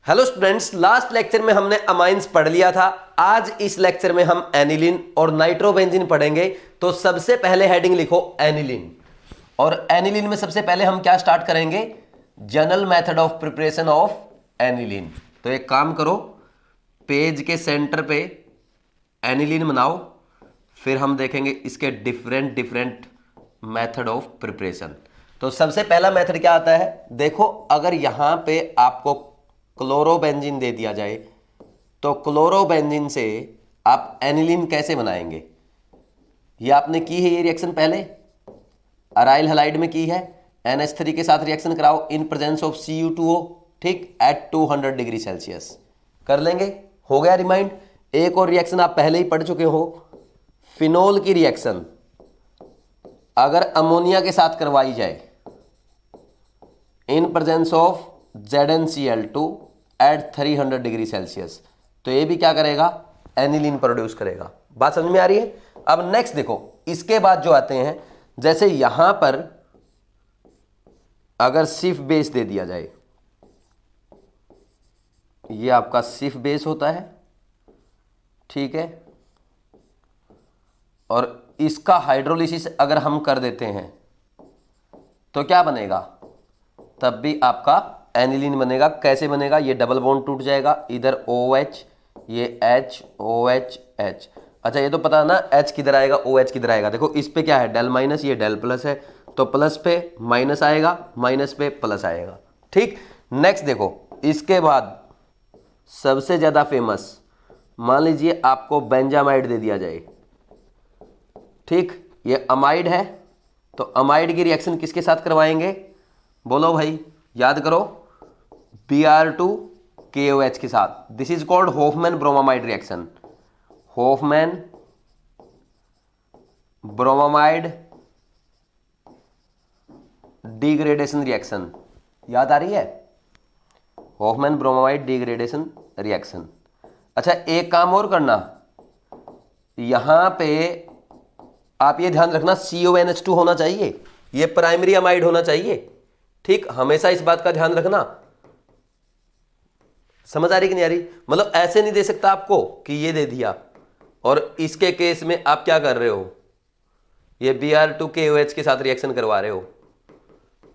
Hello students, last lecture में हमने amines पढ़ लिया था। आज इस लेक्चर में हम एनिलीन और नाइट्रोबेंजीन पढ़ेंगे। तो सबसे पहले हेडिंग लिखो एनिलीन, और एनिलीन में सबसे पहले हम क्या स्टार्ट करेंगे? General method of preparation of aniline. तो एक काम करो, पेज के सेंटर पे एनिलीन बनाओ, फिर हम देखेंगे इसके डिफरेंट मेथड ऑफ प्रिपरेशन। तो सबसे पहला मेथड क्या आता है? देखो, अगर यहां पे आपको क्लोरोबेंजीन दे दिया जाए तो क्लोरोबेंजीन से आप एनिलीन कैसे बनाएंगे? ये आपने की है, ये रिएक्शन पहले अराइल हैलाइड में की है। NH3 के साथ रिएक्शन कराओ इन प्रेजेंस ऑफ Cu2O, ठीक, एट 200 डिग्री सेल्सियस। कर लेंगे, हो गया रिमाइंड। एक और रिएक्शन आप पहले ही पढ़ चुके हो, फिनोल की रिएक्शन अगर अमोनिया के साथ करवाई जाए in presence of ZnCl2 at 300 degree Celsius, तो ये भी क्या करेगा? एनिलीन प्रोड्यूस करेगा। बात समझ में आ रही है? अब नेक्स्ट देखो, इसके बाद जो आते हैं, जैसे यहां पर अगर सिफ बेस दे दिया जाए, ये आपका सिफ बेस होता है, ठीक है, और इसका हाइड्रोलिसिस अगर हम कर देते हैं तो क्या बनेगा? तब भी आपका एनिलीन बनेगा। कैसे बनेगा? ये डबल बॉन्ड टूट जाएगा, इधर OH, ये H OH H। अच्छा, ये तो पता है ना H किधर आएगा, OH किधर आएगा। देखो इस पे क्या है, डेल माइनस, ये डेल प्लस है, तो प्लस पे माइनस आएगा, माइनस पे प्लस आएगा, ठीक। नेक्स्ट देखो, इसके बाद सबसे ज्यादा फेमस, मान लीजिए आपको बेंजामाइड दे दिया जाए, ठीक, ये अमाइड है, तो अमाइड की रिएक्शन किसके साथ करवाएंगे? बोलो भाई, याद करो, Br2KOH के साथ। This is called Hofmann bromamide reaction. Hofmann bromamide degradation reaction, याद आ रही है? Hofmann bromamide degradation reaction. अच्छा, एक काम और करना, यहां पे आप ये ध्यान रखना, CONH2 होना चाहिए, ये प्राइमरी अमाइड होना चाहिए, ठीक। हमेशा इस बात का ध्यान रखना। समझ आ रही कि नहीं आ रही? मतलब ऐसे नहीं दे सकता आपको कि ये दे दिया और इसके केस में आप क्या कर रहे हो, ये Br2KOH के साथ रिएक्शन करवा रहे हो,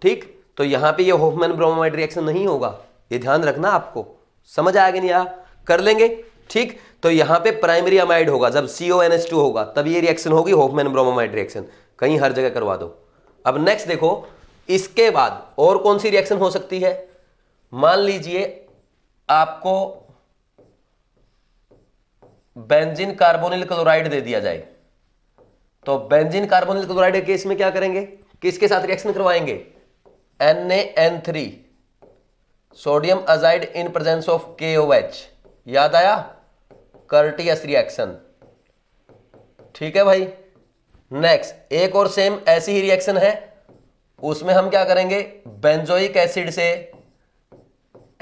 ठीक। तो यहां पे ये होफमैन ब्रोमामाइड रिएक्शन नहीं होगा, ये ध्यान रखना आपको। समझ आया कि नहीं आया? कर लेंगे, ठीक। तो यहां पे प्राइमरी अमाइड होगा, जब CONH2 होगा तब ये रिएक्शन होगी होफमैन ब्रोमामाइड रिएक्शन। कहीं हर जगह करवा दो। अब नेक्स्ट देखो, इसके बाद और कौन सी रिएक्शन हो सकती है? मान लीजिए आपको बेंजीन कार्बोनिल क्लोराइड दे दिया जाए, तो बेंजीन कार्बोनिल क्लोराइड के केस में क्या करेंगे? किसके साथ रिएक्शन करवाएंगे? NaN3 sodium azide in presence of KOH। याद आया? कर्टियस रिएक्शन, ठीक है भाई। नेक्स्ट एक और सेम ऐसी ही रिएक्शन है, उसमें हम क्या करेंगे? बेंजोइक एसिड से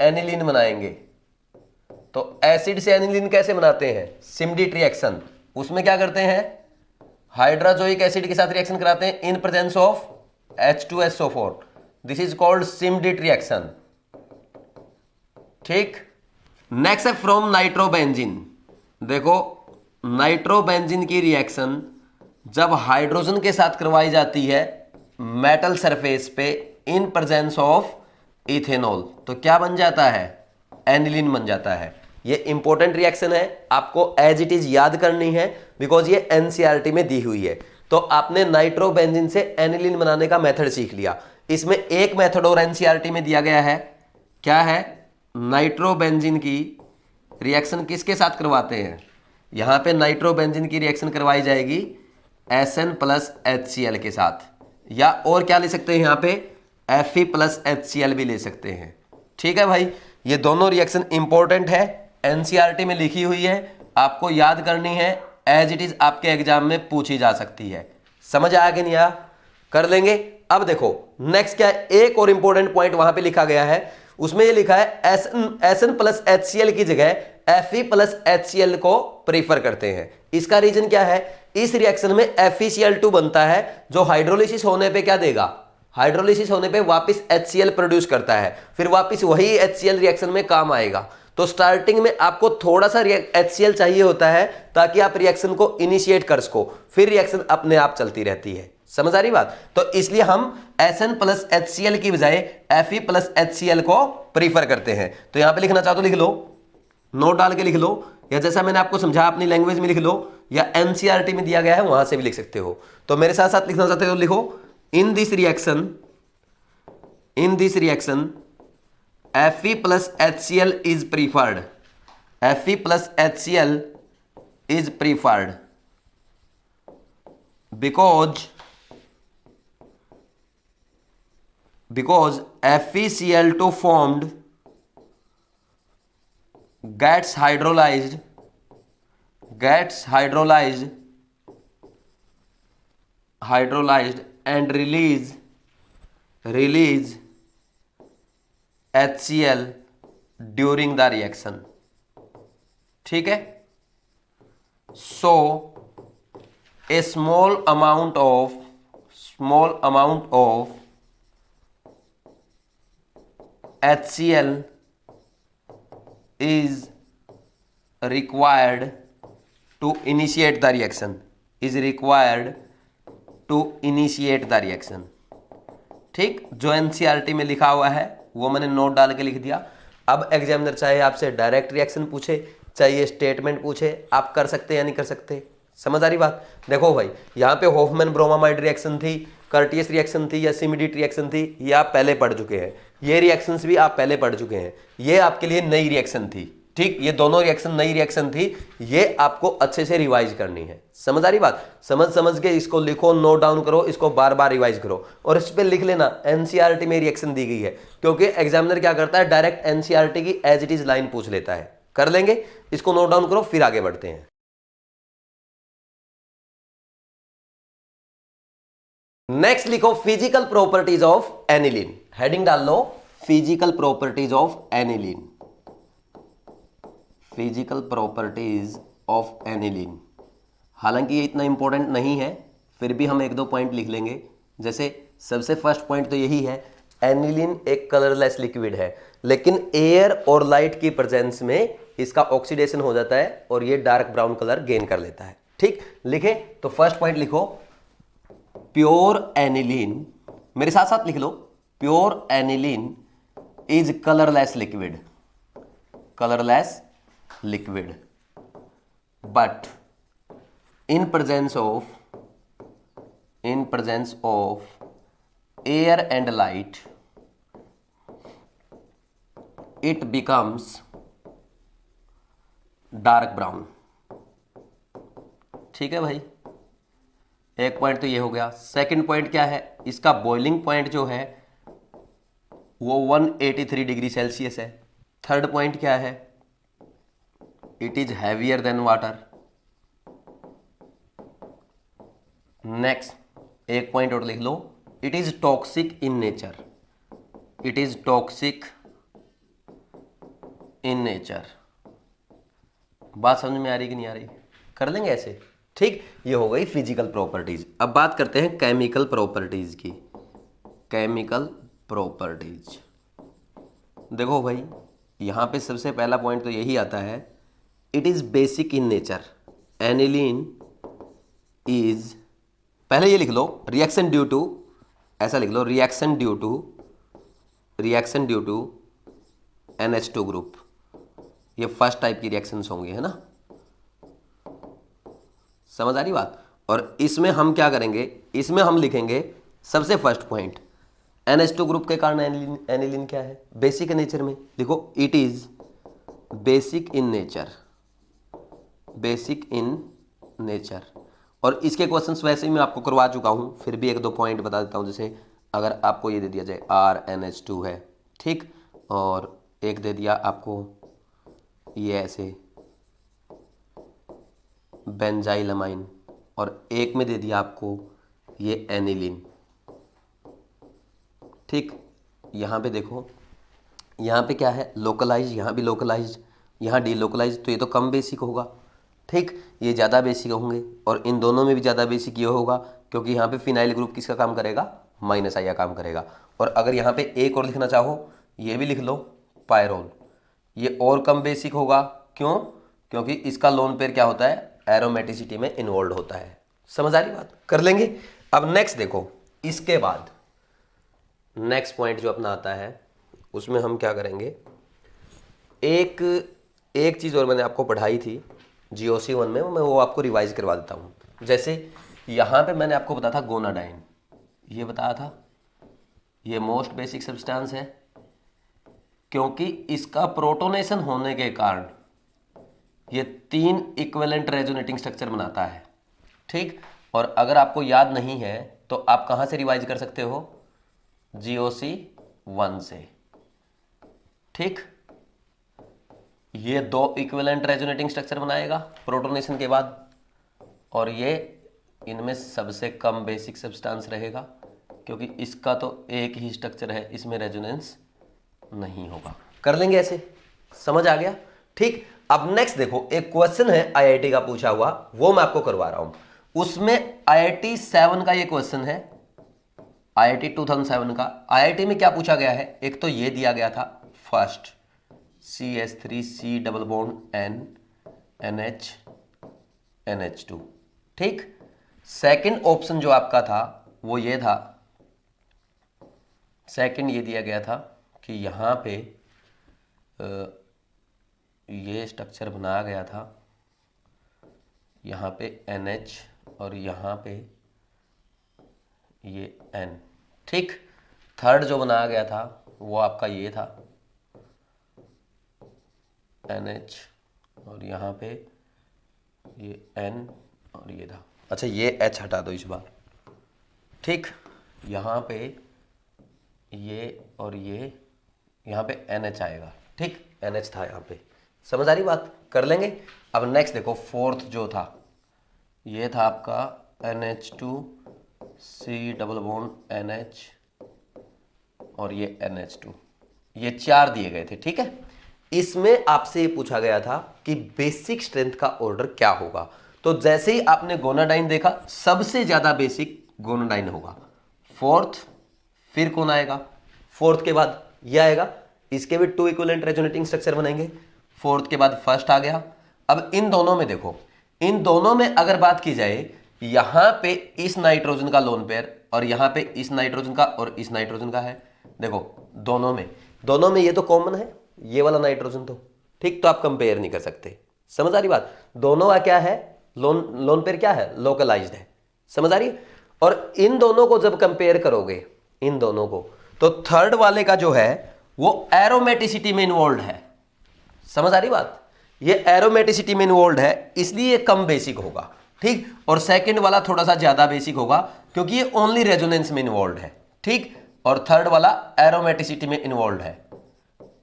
एनिलीन बनाएंगे। तो एसिड से एनिलीन कैसे बनाते हैं? सिमडीट रिएक्शन। उसमें क्या करते हैं? हाइड्रोजोइक एसिड के साथ रिएक्शन कराते हैं in presence of H2SO4। This is called सिमडीट रिएक्शन, ठीक। नेक्स्ट है फ्रॉम नाइट्रोबेंजीन। देखो, नाइट्रोबेंजीन की रिएक्शन जब हाइड्रोजन के साथ करवाई जाती है मेटल सरफेस पे इन प्रेजेंस ऑफ इथेनॉल, तो क्या बन जाता है? एनिलीन बन जाता है। ये इंपॉर्टेंट रिएक्शन है, आपको एज इट इज याद करनी है, बिकॉज ये NCERT में दी हुई है। तो आपने नाइट्रोबेंजीन से एनिलीन बनाने का मेथड सीख लिया। इसमें एक मेथड और NCERT में दिया गया है, क्या है? नाइट्रोबेंजीन की रिएक्शन किसके साथ करवाते हैं? यहां पे नाइट्रोबेंजीन की रिएक्शन करवाई जाएगी SN प्लस HCl के साथ, या और क्या ले सकते हैं यहां पे? Fe प्लस HCl भी ले सकते हैं, ठीक है भाई। ये दोनों रिएक्शन इंपॉर्टेंट है, NCERT में लिखी हुई है, आपको याद करनी है, एज इट इज आपके एग्जाम में पूछी जा सकती है। समझ आया कि नहीं आया? कर लेंगे। अब देखो नेक्स्ट क्या है, एक और इंपॉर्टेंट पॉइंट वहां पे लिखा गया है, उसमें ये लिखा है SN प्लस HCl की जगह Fe प्लस HCl को प्रीफर करते हैं। इसका रीजन क्या है? इस रिएक्शन में FeCl2 बनता है, जो हाइड्रोलिसिस होने पे क्या देगा? हाइड्रोलिसिस होने पे वापस HCl प्रोड्यूस करता है, फिर वापस वही HCl रिएक्शन में काम आएगा। तो स्टार्टिंग में आपको थोड़ा सा HCl चाहिए होता है ताकि आप रिएक्शन को इनिशिएट कर सको, फिर रिएक्शन अपने आप चलती रहती है। समझ आ रही बात? तो इसलिए हम SN प्लस HCl की बजाय Fe प्लस HCl को प्रीफर करते हैं। तो यहां पे लिखना चाहो तो लिख लो, नोट डाल के लिख लो, या जैसा मैंने आपको समझा अपनी लैंग्वेज में लिख लो, या NCERT में दिया गया है वहां से भी लिख सकते हो। तो मेरे साथ साथ लिखना चाहते हो लिखो, in this reaction Fe plus HCl is preferred. Fe plus HCl is preferred because FeCl2 formed gets hydrolyzed and release HCl during the reaction। ठीक है? So a small amount of HCl is required to initiate the reaction। ठीक, जो NCERT में लिखा हुआ है वो मैंने नोट डाल के लिख दिया। अब एग्जामिनर चाहे आपसे डायरेक्ट रिएक्शन पूछे, चाहे स्टेटमेंट पूछे, आप कर सकते या नहीं कर सकते। समझ आ रही बात? देखो भाई, यहाँ पे होफमैन ब्रोमामाइड रिएक्शन थी, कर्टियस रिएक्शन थी या सिमिडीट रिएक्शन थी, ये आप पहले पढ़ चुके हैं। ये रिएक्शंस भी आप पहले पढ़ चुके हैं। ये आपके लिए नई रिएक्शन थी। ठीक, ये दोनों रिएक्शन नई रिएक्शन थी, ये आपको अच्छे से रिवाइज करनी है। समझ आ रही बात? समझ के इसको लिखो, नोट डाउन करो, इसको बार बार रिवाइज करो, और इस पे लिख लेना NCERT में रिएक्शन दी गई है, क्योंकि एग्जामिनर क्या करता है, डायरेक्ट NCERT की एज इट इज लाइन पूछ लेता है। कर लेंगे, इसको नोट डाउन करो, फिर आगे बढ़ते हैं। नेक्स्ट लिखो physical properties of aniline. Heading डाल लो, physical properties of aniline. Physical properties of aniline. हालांकि ये इतना इंपॉर्टेंट नहीं है, फिर भी हम एक दो पॉइंट लिख लेंगे। जैसे सबसे फर्स्ट पॉइंट तो यही है, एनिलीन एक कलरलेस लिक्विड है, लेकिन एयर और लाइट की प्रेजेंस में इसका ऑक्सीडेशन हो जाता है और ये डार्क ब्राउन कलर गेन कर लेता है। ठीक, लिखे तो फर्स्ट पॉइंट लिखो, प्योर एनिलीन, मेरे साथ साथ लिख लो, pure aniline is colourless liquid but in presence of air and light it becomes dark brown। ठीक है भाई, एक पॉइंट तो ये हो गया। सेकंड पॉइंट क्या है, इसका बॉइलिंग पॉइंट जो है वो 183 डिग्री सेल्सियस है। थर्ड पॉइंट क्या है, it is heavier than water. Next एक पॉइंट और लिख लो, it is toxic in nature. बात समझ में आ रही कि नहीं आ रही? कर लेंगे ऐसे। ठीक, ये हो गई फिजिकल प्रॉपर्टीज। अब बात करते हैं केमिकल प्रॉपर्टीज की। केमिकल प्रॉपर्टीज देखो भाई, यहां पे सबसे पहला पॉइंट तो यही आता है, it is basic in nature. Aniline is, पहले ये लिख लो, रिएक्शन ड्यू टू, ऐसा लिख लो, reaction due to NH2 group. ये फर्स्ट टाइप की रिएक्शंस होंगी, है ना? समझ आ रही बात? और इसमें हम क्या करेंगे, इसमें हम लिखेंगे सबसे फर्स्ट पॉइंट, NH2 ग्रुप के कारण एनिलीन क्या है, बेसिक नेचर में। देखो, it is basic in nature. और इसके क्वेश्चंस वैसे ही मैं आपको करवा चुका हूं, फिर भी एक दो पॉइंट बता देता हूं। जैसे अगर आपको ये दे दिया जाए RNH2 है, ठीक, और एक दे दिया आपको ये ऐसे बेंजाइलमाइन, और एक में दे दिया आपको ये एनिलीन। ठीक, यहाँ पे देखो, यहाँ पे क्या है, लोकलाइज, यहाँ भी लोकलाइज, यहाँ डीलोकलाइज, तो ये तो कम बेसिक होगा। ठीक, ये ज़्यादा बेसिक होंगे, और इन दोनों में भी ज़्यादा बेसिक ये होगा, क्योंकि यहाँ पे फिनाइल ग्रुप किसका काम करेगा, माइनस आई काम करेगा। और अगर यहाँ पे एक और लिखना चाहो, ये भी लिख लो, पायरोल। ये और कम बेसिक होगा, क्यों? क्योंकि इसका लोन पेयर क्या होता है, एरोमेटिसिटी में इन्वॉल्व होता है। समझ आ रही बात? कर लेंगे। अब नेक्स्ट देखो, इसके बाद नेक्स्ट पॉइंट जो अपना आता है उसमें हम क्या करेंगे, एक चीज़ और मैंने आपको पढ़ाई थी GOC 1 में, मैं वो आपको रिवाइज करवा देता हूँ। जैसे यहाँ पे मैंने आपको बताया था गोनाडाइन, ये बताया था ये मोस्ट बेसिक सब्सटेंस है, क्योंकि इसका प्रोटोनेशन होने के कारण ये 3 इक्विवेलेंट रेजोनेटिंग स्ट्रक्चर बनाता है। ठीक, और अगर आपको याद नहीं है तो आप कहाँ से रिवाइज कर सकते हो, GOC 1 से। ठीक, ये 2 इक्विवेलेंट रेजोनेटिंग स्ट्रक्चर बनाएगा प्रोटोनेशन के बाद, और ये इनमें सबसे कम बेसिक सब्सटेंस रहेगा, क्योंकि इसका तो एक ही स्ट्रक्चर है, इसमें रेजोनेंस नहीं होगा। कर लेंगे ऐसे, समझ आ गया? ठीक, अब नेक्स्ट देखो, एक क्वेश्चन है IIT का पूछा हुआ, वो मैं आपको करवा रहा हूं। उसमें IIT 7 का ये क्वेश्चन है, IIT 2007 का। IIT में क्या पूछा गया है, एक तो ये दिया गया था first CH3C double bond N NH NH2। ठीक, सेकंड ऑप्शन जो आपका था वो ये था, सेकंड ये दिया गया था कि यहाँ पे ये स्ट्रक्चर बनाया गया था, यहाँ पे NH और यहाँ पे ये N। ठीक, थर्ड जो बनाया गया था वो आपका ये था, NH और यहाँ पे ये N और ये था। अच्छा, ये H हटा दो इस बार। ठीक, यहाँ पे ये और ये, यहाँ पे NH आएगा। ठीक, NH था यहाँ पे। समझ आ रही बात? कर लेंगे। अब नेक्स्ट देखो, फोर्थ जो था ये था आपका NH2C डबल बॉन्ड NH और ये NH2, ये 4 दिए गए थे। ठीक है, इसमें आपसे ये पूछा गया था कि बेसिक स्ट्रेंथ का ऑर्डर क्या होगा। तो जैसे ही आपने गोनाडाइन देखा, सबसे ज्यादा बेसिक गोनाडाइन होगा, फोर्थ, फिर कौन आएगा, फोर्थ के बाद ये आएगा, इसके भी 2 इक्विवेलेंट रेजोनेटिंग स्ट्रक्चर बनेंगे, फोर्थ के बाद फर्स्ट आ गया। अब इन दोनों में देखो, इन दोनों में अगर बात की जाए, यहां पे इस नाइट्रोजन का लोन पेयर और यहां पे इस नाइट्रोजन का और इस नाइट्रोजन का है। देखो दोनों में ये तो कॉमन है, ये वाला नाइट्रोजन तो। ठीक, तो आप कंपेयर नहीं कर सकते। समझ आ रही बात? दोनों का क्या है, लोन पेयर क्या है, लोकलाइज्ड है। समझ आ रही? और इन दोनों को जब कंपेयर करोगे, इन दोनों को, तो थर्ड वाले का जो है वो एरोमेटिसिटी में इन्वॉल्व है। समझ आ रही बात? ये एरोमेटिसिटी में इन्वॉल्व है, इसलिए ये कम बेसिक होगा। ठीक, और सेकंड वाला थोड़ा सा ज्यादा बेसिक होगा, क्योंकि ये ओनली रेजोनेंस में इन्वॉल्व है। ठीक, और थर्ड वाला एरोमेटिसिटी में इन्वॉल्व है,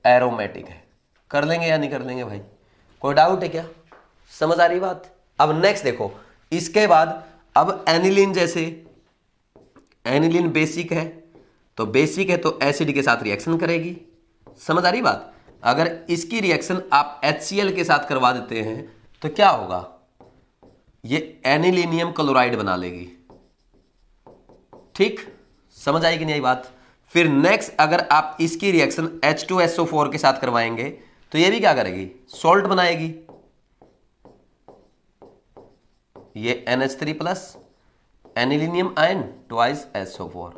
एरोमेटिक है। कर लेंगे या नहीं कर लेंगे भाई? कोई डाउट है क्या? समझ आ रही बात? अब नेक्स्ट देखो, इसके बाद अब एनिलीन, जैसे एनिलीन बेसिक है, तो बेसिक है तो एसिड के साथ रिएक्शन करेगी। समझ आ रही बात? अगर इसकी रिएक्शन आप HCl के साथ करवा देते हैं तो क्या होगा, ये एनिलीनियम क्लोराइड बना लेगी। ठीक, समझ आई कि नहीं आई बात? फिर नेक्स्ट, अगर आप इसकी रिएक्शन H2SO4 के साथ करवाएंगे तो ये भी क्या करेगी, सॉल्ट बनाएगी। ये NH3 plus anilinium ion twice SO4,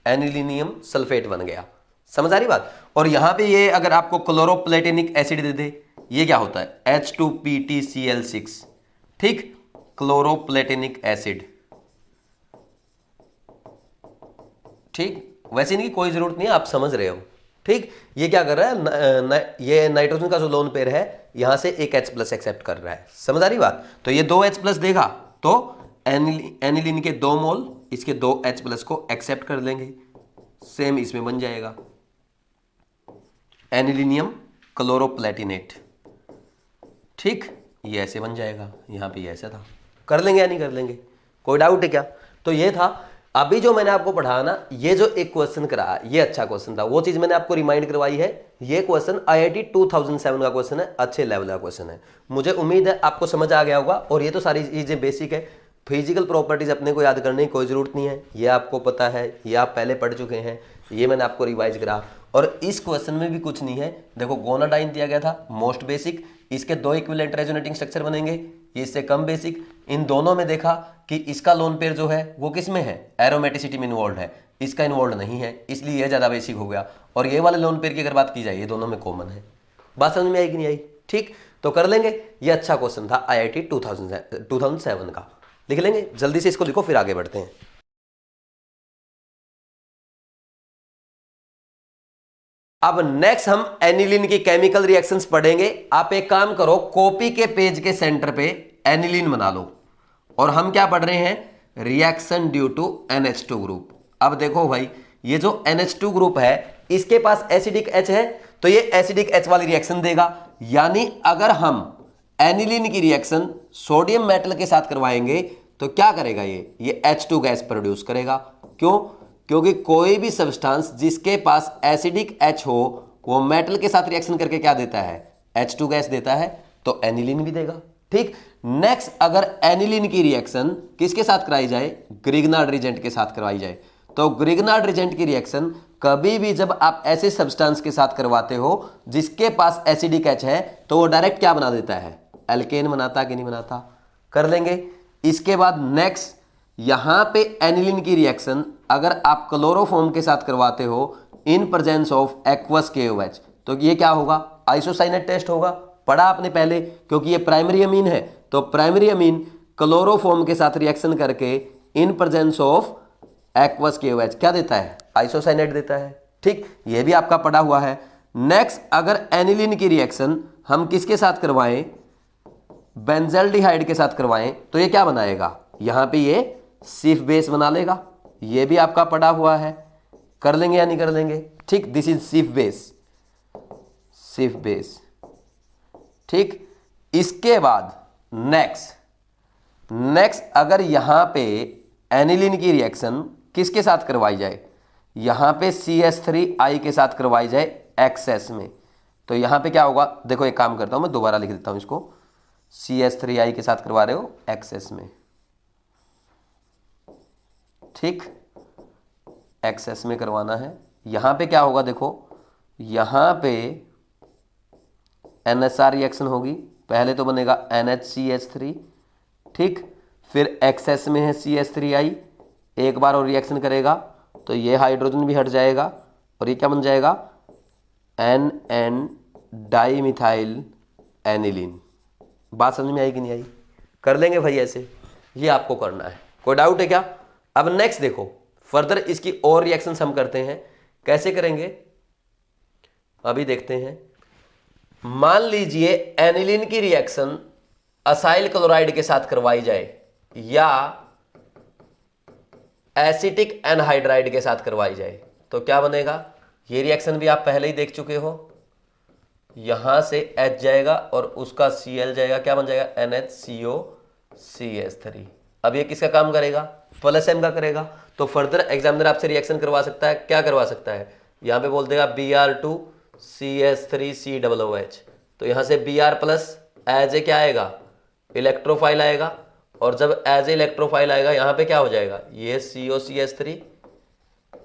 anilinium sulphate बन गया। समझ आ रही बात? और यहां पे ये अगर आपको क्लोरोप्लेटिनिक एसिड दे दे, ये क्या होता है, H2PtCl6। ठीक, क्लोरोप्लेटिनिक एसिड। ठीक, वैसे इनकी कोई जरूरत नहीं है, आप समझ रहे हो। ठीक, ये क्या कर रहा है, ये नाइट्रोजन का जो लोन पेयर है यहां से एक H+ एक्सेप्ट कर रहा है। समझ आ रही बात? तो ये 2 H+ देगा तो एनिलीन के 2 मोल इसके 2 H+ को एक्सेप्ट कर लेंगे, सेम इसमें बन जाएगा एनिलीनियम क्लोरोप्लेटिनेट। ठीक, ये ऐसे बन जाएगा, यहां पे ये ऐसा था। कर लेंगे या नहीं कर लेंगे? कोई डाउट है क्या? तो ये था। अभी जो मैंने आपको पढ़ाया ना, ये जो एक क्वेश्चन करा, ये अच्छा क्वेश्चन था, वो चीज मैंने आपको रिमाइंड करवाई है। ये क्वेश्चन IIT 2007 का क्वेश्चन है, अच्छे लेवल का क्वेश्चन है। मुझे उम्मीद है आपको समझ आ गया होगा। और ये तो सारी चीजें बेसिक है, फिजिकल प्रॉपर्टीज अपने को याद करने की कोई ज़रूरत नहीं है, ये आपको पता है, ये आप पहले पढ़ चुके हैं, ये मैंने आपको रिवाइज करा। और इस क्वेश्चन में भी कुछ नहीं है, देखो गोनाडाइन दिया गया था मोस्ट बेसिक, इसके दो इक्विवेलेंट रेजोनेटिंग स्ट्रक्चर बनेंगे, ये इससे कम बेसिक। इन दोनों में देखा कि इसका लोन पेयर जो है वो किस में है, एरोमेटिसिटी में इन्वॉल्व है, इसका इन्वॉल्व नहीं है, इसलिए यह ज़्यादा बेसिक हो गया। और ये वाले लोन पेयर की अगर बात की जाए, ये दोनों में कॉमन है। बात समझ में आई कि नहीं आई? ठीक, तो कर लेंगे। ये अच्छा क्वेश्चन था IIT 2007 का, लिख लेंगे जल्दी से, इसको लिखो फिर आगे बढ़ते हैं। अब नेक्स्ट हम एनिलीन की केमिकल रिएक्शंस पढ़ेंगे। आप एक काम करो, कॉपी के पेज के सेंटर पे एनिलीन बना लो, और हम क्या पढ़ रहे हैं, reaction due to NH2 group. अब देखो भाई, ये जो NH2 ग्रुप है इसके पास एसिडिक H है, तो ये एसिडिक H वाली रिएक्शन देगा। यानी अगर हम एनिलीन की रिएक्शन सोडियम मेटल के साथ करवाएंगे तो क्या करेगा, ये H2 गैस प्रोड्यूस करेगा। क्यों? क्योंकि कोई भी सब्सटेंस जिसके पास एसिडिक H हो वो मेटल के साथ रिएक्शन करके क्या देता है, H2 गैस देता है, तो एनिलीन भी देगा। ठीक, नेक्स्ट अगर एनिलीन की रिएक्शन किसके साथ कराई जाए, ग्रिग्नार्ड रिजेंट के साथ करवाई जाए, तो ग्रिग्नार्ड रिजेंट की रिएक्शन कभी भी जब आप ऐसे सब्सटेंस के साथ करवाते हो जिसके पास एसिडिक H है, तो वो डायरेक्ट क्या बना देता है, एल्केन बनाता कि नहीं बनाता। कर लेंगे। इसके बाद नेक्स्ट, यहां पे एनिलीन की रिएक्शन अगर आप क्लोरोफॉर्म के साथ करवाते हो इन प्रेजेंस ऑफ एक्वस KOH, तो ये क्या होगा, आइसोसाइनेट टेस्ट होगा, पढ़ा आपने पहले, क्योंकि ये प्राइमरी अमीन है, तो प्राइमरी अमीन क्लोरोफॉर्म के साथ रिएक्शन करके इन प्रेजेंस ऑफ एक्वस KOH क्या देता है, आइसोसाइनेट देता है। ठीक, ये भी आपका पढ़ा हुआ है। नेक्स्ट अगर एनिलीन की रिएक्शन हम किसके साथ करवाएं, बेंजल्डिहाइड के साथ करवाएं, तो ये क्या बनाएगा, यहां पे ये सिफ बेस बना लेगा, ये भी आपका पढ़ा हुआ है। कर लेंगे या नहीं कर लेंगे? ठीक, दिस इज सिफ बेस, सिफ बेस। ठीक, इसके बाद नेक्स्ट अगर यहां पे एनिलीन की रिएक्शन किसके साथ करवाई जाए, यहां पे CH3I के साथ करवाई जाए एक्सेस में, तो यहां पे क्या होगा, देखो एक काम करता हूं मैं दोबारा लिख देता हूं इसको, CH3I के साथ करवा रहे हो एक्सेस में, ठीक, एक्सेस में करवाना है। यहां पे क्या होगा, देखो यहां पे NSR रिएक्शन होगी, पहले तो बनेगा NHCH3, ठीक, फिर एक्सेस में है CH3I, एक बार और रिएक्शन करेगा तो ये हाइड्रोजन भी हट जाएगा और ये क्या बन जाएगा, NN डाइमिथाइल एनिलीन। बात समझ में आई कि नहीं आई? कर लेंगे भाई ऐसे, ये आपको करना है, कोई डाउट है क्या? अब नेक्स्ट देखो, फर्दर इसकी और रिएक्शंस हम करते हैं, कैसे करेंगे अभी देखते हैं। मान लीजिए एनिलीन की रिएक्शन असाइल क्लोराइड के साथ करवाई जाए या एसिटिक एनहाइड्राइड के साथ करवाई जाए, तो क्या बनेगा, ये रिएक्शन भी आप पहले ही देख चुके हो, यहां से H जाएगा और उसका Cl जाएगा, क्या बन जाएगा, NHCO CH3। अब ये किसका काम करेगा, प्लस M का करेगा। तो फर्दर एग्जामिनर आपसे रिएक्शन करवा सकता है, क्या करवा सकता है, यहां पे बोल देगा Br2 CH3COOH, तो यहां से Br प्लस एज ए क्या आएगा, इलेक्ट्रोफाइल आएगा, और जब एज ए इलेक्ट्रोफाइल आएगा यहां पे क्या हो जाएगा, ये COCH3,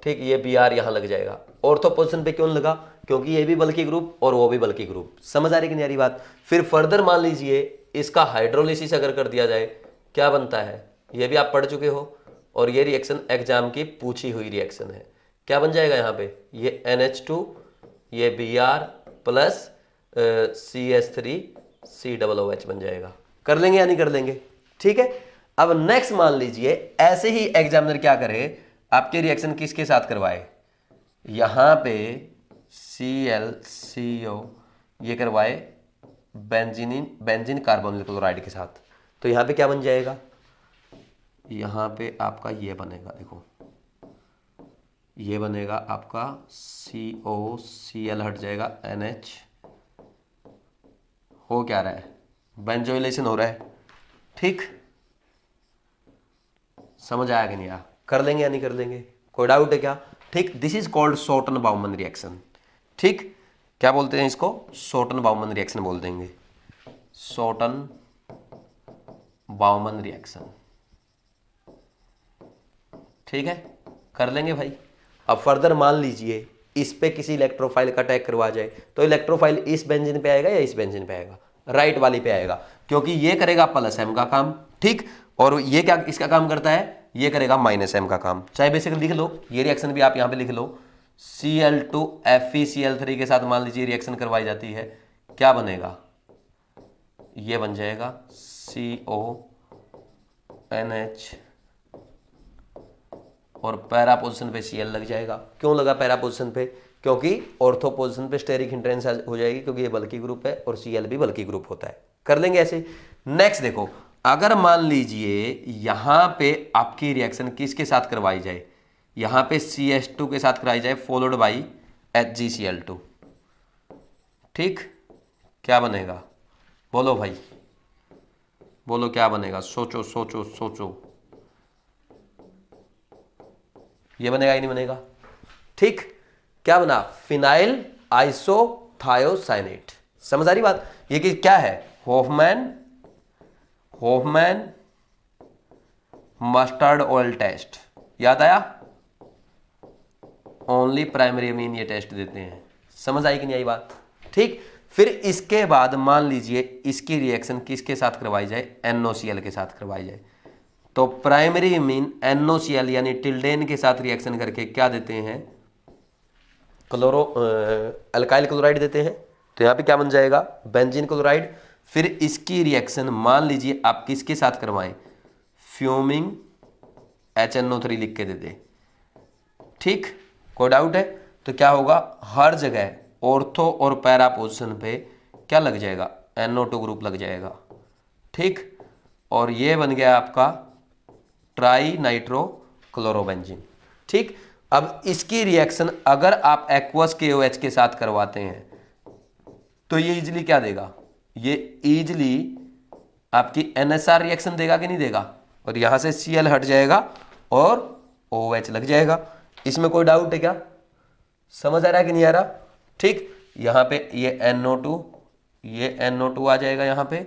ठीक, ये Br यहां लग जाएगा। ऑर्थो पोजीशन पे क्यों लगा, क्योंकि ये भी बल्कि ग्रुप और वो भी बल्कि ग्रुप। समझ आ रही कि नहीं आ रही बात? फिर फर्दर मान लीजिए इसका हाइड्रोलिसिस अगर कर दिया जाए, क्या बनता है, ये भी आप पढ़ चुके हो, और ये रिएक्शन एग्जाम की पूछी हुई रिएक्शन है, क्या बन जाएगा यहाँ पे, ये NH2, ये Br प्लस CH3COOH बन जाएगा। कर लेंगे या नहीं कर लेंगे? ठीक है। अब नेक्स्ट मान लीजिए ऐसे ही एग्जामिनर क्या करे, आपके रिएक्शन किसके साथ करवाए, यहां पे ClCO ये करवाए बेंजीन कार्बोनिल क्लोराइड के साथ, तो यहां पे क्या बन जाएगा, यहां पे आपका ये बनेगा, देखो ये बनेगा आपका COCl हट जाएगा, NH हो क्या रहा है, बेंजोइलेशन हो रहा है। ठीक, समझ आया कि नहीं आया? कर लेंगे या नहीं कर लेंगे? कोई डाउट है क्या? ठीक, this is called shorten Bowman reaction. ठीक, क्या बोलते हैं इसको, शॉर्टन बाउमन रिएक्शन बोल देंगे, शॉर्टन बाउमन रिएक्शन। ठीक है, कर लेंगे भाई। अब फर्दर मान लीजिए इस पे किसी इलेक्ट्रोफाइल का अटैक करवा जाए, तो इलेक्ट्रोफाइल इस बेंजीन पे आएगा या इस बेंजीन पे आएगा? राइट वाली पे आएगा, क्योंकि ये करेगा प्लस एम का काम, ठीक, और ये क्या इसका काम करता है, ये करेगा माइनस एम का काम। चाहे बेसिकली लिख लो, ये रिएक्शन भी आप यहां पे लिख लो, Cl2 FeCl3 के साथ मान लीजिए रिएक्शन करवाई जाती है, क्या बनेगा, ये बन जाएगा CONH और पैरा पोजिशन पे Cl लग जाएगा। क्यों लगा पैरा पोजिशन पे? क्योंकि ऑर्थो पोजिशन पे स्टेरिक हिंड्रेंस हो जाएगी, क्योंकि ये बल्कि ग्रुप है और Cl भी बल्कि ग्रुप होता है। कर लेंगे ऐसे। नेक्स्ट देखो, अगर मान लीजिए यहां पे आपकी रिएक्शन किसके साथ करवाई जाए, यहां पे CH2 के साथ कराई जाए फॉलोड बाई HgCl2, ठीक, क्या बनेगा, बोलो भाई, बोलो क्या बनेगा, सोचो सोचो सोचो, ये बनेगा ही नहीं बनेगा, ठीक, क्या बना, फिनाइल आइसोथायोसाइनेट। समझ आ रही बात? ये कि क्या है, होफमैन मस्टर्ड ऑयल टेस्ट, याद आया? ओनली प्राइमरी अमीन ये टेस्ट देते हैं। समझ आई कि नहीं आई बात? ठीक, फिर इसके बाद मान लीजिए इसकी रिएक्शन किसके साथ करवाई जाए, NOCl के साथ करवाई जाए, तो प्राइमरी अमीन NOCl यानी टिल्डेन के साथ रिएक्शन करके क्या देते हैं, अल्काइल क्लोराइड देते हैं। तो यहां पे क्या बन जाएगा, बेंजीन क्लोराइड। फिर इसकी रिएक्शन मान लीजिए आप किसके साथ करवाएं, फ्यूमिंग HNO3 लिख के दे दे, ठीक, कोई डाउट है? तो क्या होगा, हर जगह ऑर्थो और पैरा पोजिशन पे क्या लग जाएगा, NO2 ग्रुप लग जाएगा, ठीक, और ये बन गया आपका ट्राई नाइट्रो क्लोरोबेंजीन, ठीक। अब इसकी रिएक्शन अगर आप एक्वस KOH के साथ करवाते हैं तो ये इजिली क्या देगा, ये इजिली आपकी NSR रिएक्शन देगा कि नहीं देगा, और यहां से Cl हट जाएगा और OH लग जाएगा। इसमें कोई डाउट है क्या? समझ आ रहा है कि नहीं आ रहा? ठीक, यहां पे ये NO2, ये NO2 आ जाएगा यहां पे,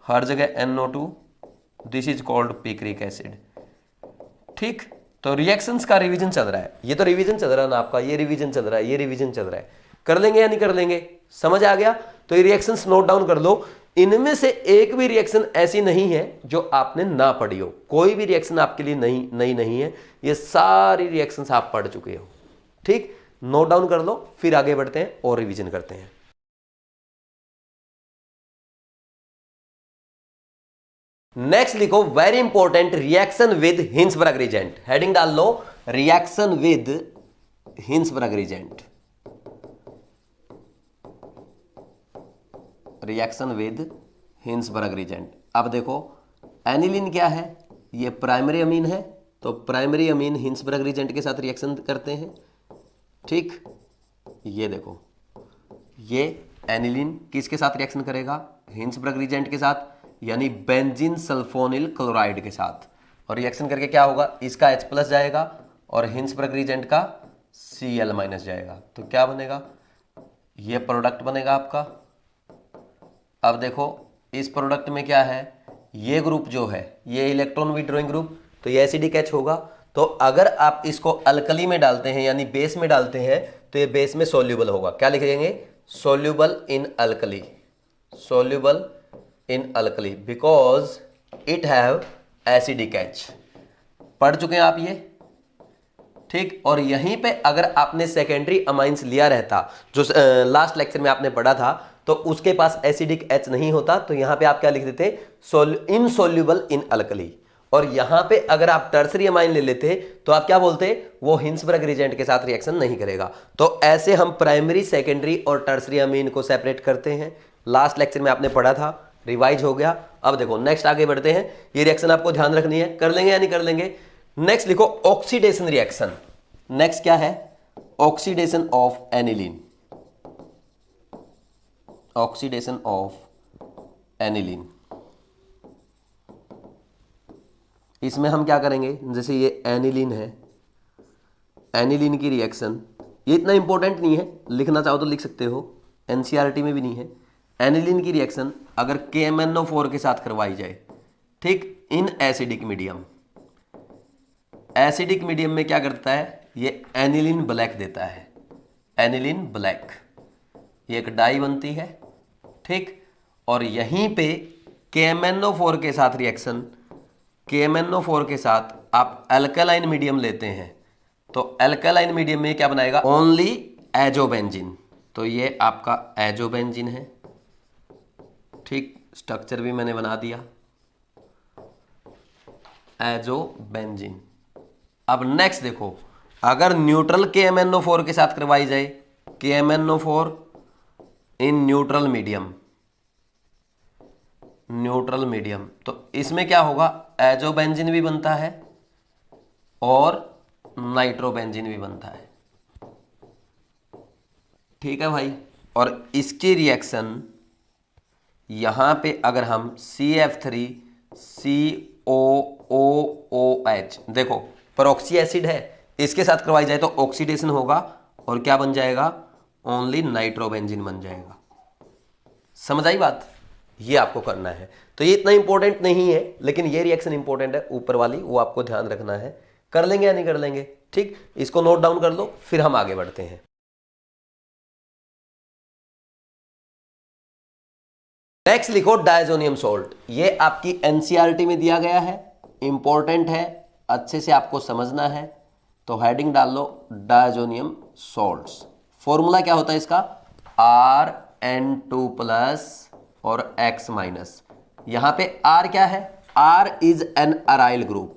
हर जगह NO2, this is called picric acid, ठीक। तो रिएक्शंस का रिवीजन चल रहा है, ये तो रिवीजन चल रहा है ना आपका, ये रिवीजन चल रहा है, ये रिवीजन चल रहा है, कर लेंगे या नहीं कर लेंगे? समझ आ गया? तो ये रिएक्शंस नोट डाउन कर लो। इनमें से एक भी रिएक्शन ऐसी नहीं है जो आपने ना पढ़ी हो, कोई भी रिएक्शन आपके लिए नई नहीं है, ये सारी रिएक्शंस आप पढ़ चुके हो, ठीक। नोट डाउन कर लो, फिर आगे बढ़ते हैं और रिवीजन करते हैं। नेक्स्ट लिखो, very important, reaction with Hinsberg reagent. Heading डाल लो, reaction with Hinsberg reagent, reaction with Hinsberg reagent. अब देखो एनिलीन क्या है, ये प्राइमरी अमीन है, तो प्राइमरी अमीन हिंसबर्ग रिजेंट के साथ रिएक्शन करते हैं, ठीक। ये देखो, ये एनिलीन किसके साथ रिएक्शन करेगा, हिंसबर्ग रिजेंट के साथ, यानी बेंजीन सल्फोनिल क्लोराइड के साथ, और रिएक्शन करके क्या होगा, इसका H+ जाएगा और हिंसबर्ग रिजेंट का Cl- जाएगा, तो क्या बनेगा, ये प्रोडक्ट बनेगा आपका। अब देखो इस प्रोडक्ट में क्या है, ये ग्रुप जो है ये इलेक्ट्रॉन विड्रॉइंग ग्रुप, तो ये एसिडिक H होगा। तो अगर आप इसको अल्कली में डालते हैं यानी बेस में डालते हैं तो ये बेस में सोल्यूबल होगा, क्या लिखेंगे, soluble in alkali, soluble in alkali because it have acidic H। पढ़ चुके हैं आप ये, ठीक। और यहीं पे अगर आपने सेकेंडरी अमाइंस लिया रहता, जो लास्ट लेक्चर में आपने पढ़ा था, तो उसके पास एसिडिक H नहीं होता, तो यहां पे आप क्या लिख देते, इनसोल्यूबल इन अल्कली। और यहां पे अगर आप टर्सरी अमाइन ले लेते तो आप क्या बोलते, वो हिंसबर्ग रिजेंट के साथ रिएक्शन नहीं करेगा। तो ऐसे हम प्राइमरी, सेकेंडरी और टर्सरी अमीन को सेपरेट करते हैं। लास्ट लेक्चर में आपने पढ़ा था, रिवाइज हो गया। अब देखो नेक्स्ट आगे बढ़ते हैं, ये रिएक्शन आपको ध्यान रखनी है, कर लेंगे या नहीं कर लेंगे। नेक्स्ट लिखो, ऑक्सीडेशन रिएक्शन। नेक्स्ट क्या है, oxidation of aniline, oxidation of aniline. इसमें हम क्या करेंगे, जैसे ये एनिलीन है, एनिलीन की रिएक्शन, ये इतना इंपॉर्टेंट नहीं है, लिखना चाहो तो लिख सकते हो, एनसीईआरटी में भी नहीं है। एनिलीन की रिएक्शन अगर KMnO4 के साथ करवाई जाए, ठीक, in acidic medium, acidic medium में क्या करता है, ये एनिलीन ब्लैक देता है, एनिलीन ब्लैक, ये एक डाई बनती है, ठीक। और यहीं पे KMnO4 के साथ रिएक्शन, KMnO4 के साथ आप अल्कलाइन मीडियम लेते हैं, तो अल्कलाइन मीडियम में क्या बनाएगा, ओनली एजोबेंजीन, तो ये आपका एजोबेंजीन है, ठीक। स्ट्रक्चर भी मैंने बना दिया, एजोबेंजीन। अब नेक्स्ट देखो, अगर न्यूट्रल KMnO4 के साथ करवाई जाए, KMnO4 in neutral medium, neutral medium, तो इसमें क्या होगा, एजोबेंजीन भी बनता है और नाइट्रोबेंजीन भी बनता है, ठीक है भाई। और इसकी रिएक्शन यहां पे अगर हम CF3COOOH, देखो पेरोक्सी एसिड है, इसके साथ करवाई जाए तो ऑक्सीडेशन होगा और क्या बन जाएगा, ओनली नाइट्रोबेंजीन बन जाएगा। समझ आई बात, ये आपको करना है। तो ये इतना इंपॉर्टेंट नहीं है, लेकिन ये रिएक्शन इंपॉर्टेंट है ऊपर वाली, वो आपको ध्यान रखना है। कर लेंगे या नहीं कर लेंगे, ठीक। इसको नोट डाउन कर लो, फिर हम आगे बढ़ते हैं। नेक्स्ट लिखो डायजोनियम सॉल्ट, ये आपकी एनसीईआरटी में दिया गया है, इंपॉर्टेंट है, अच्छे से आपको समझना है। तो हेडिंग डाल लो डायजोनियम सॉल्ट्स। फॉर्मूला क्या होता है इसका, Rn2+ और X-। यहां पे R क्या है, R is an aryl group,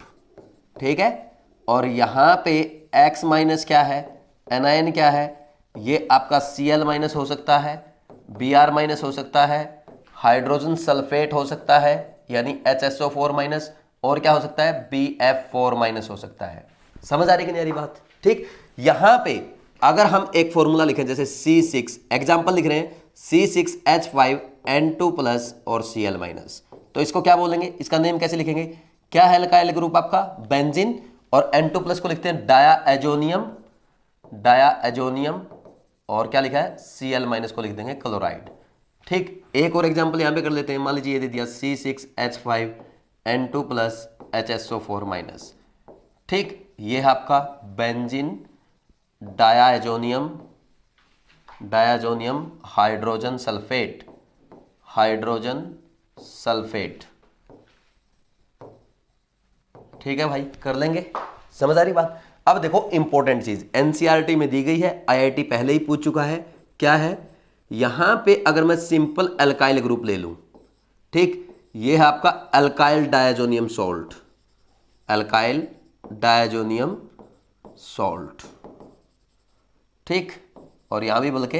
ठीक है। और यहां पे X- क्या है, एनायन क्या है, ये आपका Cl- हो सकता है, Br- हो सकता है, हाइड्रोजन सल्फेट हो सकता है यानी HSO4-, और क्या हो सकता है, BF4- हो सकता है। समझ आ रही कि नहीं आ रही बात, ठीक। यहां पे अगर हम एक फॉर्मूला लिखें, जैसे C6, एग्जांपल लिख रहे हैं C6H5N2+ और Cl-, तो इसको क्या बोलेंगे, इसका नेम कैसे लिखेंगे, क्या है अल्काइल ग्रुप आपका, बेंजीन, और N2+ को लिखते हैं डायाएजोनियम, डायाएजोनियम, और क्या लिखा है, Cl- को लिख देंगे क्लोराइड, ठीक। एक और एग्जांपल यहां पे कर लेते हैं, मान लीजिए ये दे दिया C6H5N2+ HSO4-, ठीक। ये है आपका benzene, diazonium, diazonium hydrogen sulphate, hydrogen sulphate, ठीक है भाई, कर लेंगे। समझ आ रही बात। अब देखो इंपॉर्टेंट चीज एनसीईआरटी में दी गई है, आईआईटी पहले ही पूछ चुका है, क्या है, यहां पे अगर मैं सिंपल अल्काइल ग्रुप ले लूं, ठीक, ये है आपका अल्काइल डायाजोनियम सॉल्ट, अल्काइल डायाजोनियम सॉल्ट, ठीक। और यहां भी बोल के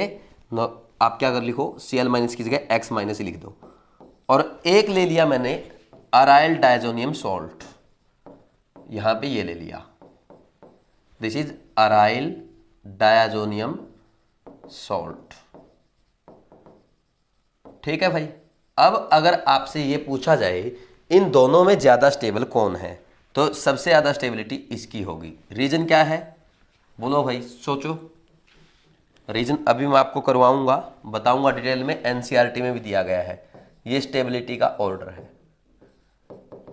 आप क्या कर लिखो, Cl- की जगह X- ही लिख दो। और एक ले लिया मैंने अराइल डायजोनियम सॉल्ट, यहां पे ये ले लिया, this is aryl diazonium salt, ठीक है भाई। अब अगर आपसे ये पूछा जाए इन दोनों में ज्यादा स्टेबल कौन है, तो सबसे ज्यादा स्टेबिलिटी इसकी होगी। रीजन क्या है, बोलो भाई, सोचो। रीजन अभी मैं आपको करवाऊंगा, बताऊंगा डिटेल में, एनसीईआरटी में भी दिया गया है, ये स्टेबिलिटी का ऑर्डर है,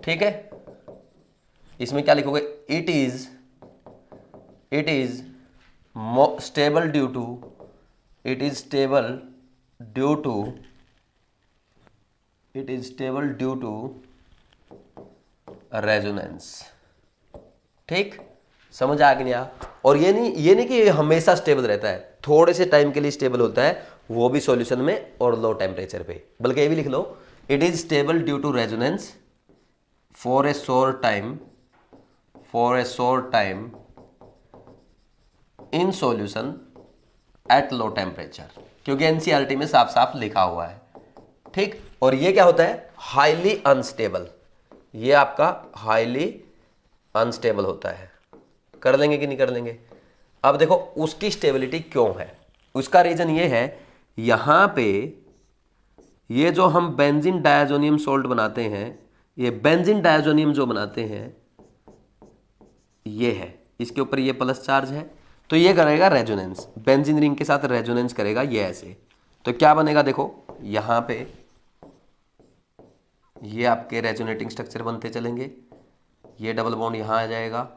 ठीक है। इसमें क्या लिखोगे, it is stable due to, it is stable due to, it is stable due to resonance, ठीक। समझ आ गया नहीं आ? और ये नहीं कि ये हमेशा स्टेबल रहता है, थोड़े से टाइम के लिए स्टेबल होता है, वो भी सॉल्यूशन में और लो टेम्परेचर पे। बल्कि ये भी लिख लो, it is stable due to resonance for a short time, for a short time in solution at low temperature, क्योंकि एनसीईआरटी में साफ साफ लिखा हुआ है, ठीक। और ये क्या होता है, हाईली अनस्टेबल, ये आपका हाईली अनस्टेबल होता है। कर लेंगे कि नहीं कर लेंगे। अब देखो उसकी स्टेबिलिटी क्यों है, उसका रीजन ये है, यहां पे ये जो हम बेंजीन डायजोनियम सॉल्ट बनाते हैं, ये बेंजीन डायजोनियम जो बनाते हैं ये है, इसके ऊपर ये प्लस चार्ज है, तो ये करेगा रेजोनेंस, बेंजीन रिंग के साथ रेजोनेंस करेगा, ये ऐसे। तो क्या बनेगा, देखो यहां पे ये आपके रेजोनेटिंग स्ट्रक्चर बनते चलेंगे, ये डबल बॉन्ड यहां आ जाएगा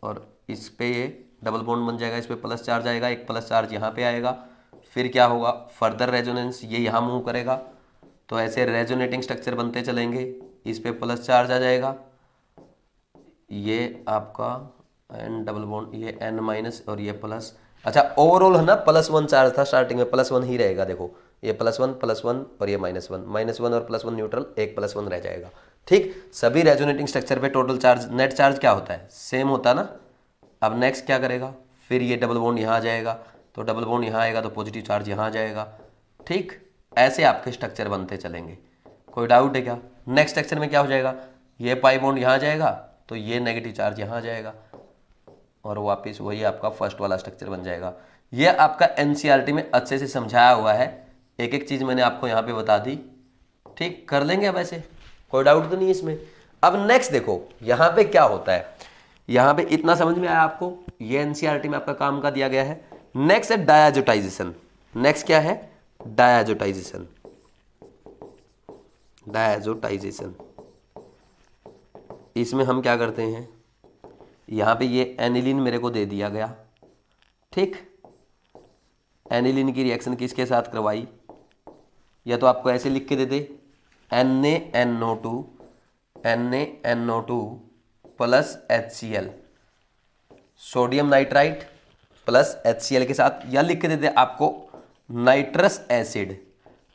और इस पे ये डबल बॉन्ड बन जाएगा, इस पे प्लस चार्ज आएगा, एक प्लस चार्ज यहाँ पे आएगा। फिर क्या होगा, फर्दर रेजोनेंस, ये यहाँ मूव करेगा, तो ऐसे रेजोनेटिंग स्ट्रक्चर बनते चलेंगे। इस पे प्लस चार्ज आ जाएगा, ये आपका एन डबल बॉन्ड, ये एन माइनस और ये प्लस। अच्छा ओवरऑल है ना +1 चार्ज था स्टार्टिंग में, +1 ही रहेगा। देखो ये +1 और ये -1 और +1 न्यूट्रल, एक +1 रह जाएगा। ठीक, सभी रेजोनेटिंग स्ट्रक्चर पे टोटल चार्ज, नेट चार्ज क्या होता है, सेम होता है ना। अब नेक्स्ट क्या करेगा, फिर ये डबल बॉन्ड यहाँ आ जाएगा, तो डबल बॉन्ड यहाँ आएगा तो पॉजिटिव चार्ज यहाँ आ जाएगा। ठीक, ऐसे आपके स्ट्रक्चर बनते चलेंगे। कोई डाउट है क्या? नेक्स्ट स्ट्रक्चर में क्या हो जाएगा, ये पाई बॉन्ड यहाँ आ जाएगा तो ये नेगेटिव चार्ज यहाँ आ जाएगा और वापस वही आपका फर्स्ट वाला स्ट्रक्चर बन जाएगा। ये आपका एनसीईआरटी में अच्छे से समझाया हुआ है, एक एक चीज मैंने आपको यहाँ पे बता दी। ठीक, कर लेंगे अब ऐसे, कोई डाउट तो नहीं है इसमें। अब नेक्स्ट देखो यहाँ पे क्या होता है, यहाँ पे इतना समझ में आया आपको, ये एनसीईआरटी में आपका काम का दिया गया है। नेक्स्ट है डायाजोटाइजेशन। नेक्स्ट क्या है, डायाजोटाइजेशन। डायाजोटाइजेशन, इसमें हम क्या करते हैं, यहाँ पे ये एनिलीन मेरे को दे दिया गया। ठीक, एनिलीन की रिएक्शन किसके साथ करवाई, या तो आपको ऐसे लिख के दे दे NaNO2 plus HCl, sodium nitrite plus HCl के साथ, या लिख के दे दे आपको नाइट्रस एसिड।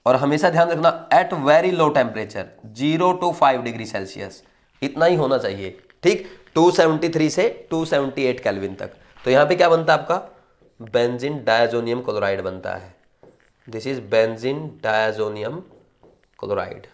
और हमेशा ध्यान रखना at very low temperature 0 to 5 degree Celsius, इतना ही होना चाहिए। ठीक, 273 से 278 केल्विन तक। तो यहाँ पे क्या बनता है आपका, बेंजीन डायजोनियम क्लोराइड बनता है। This is benzene diazonium chloride,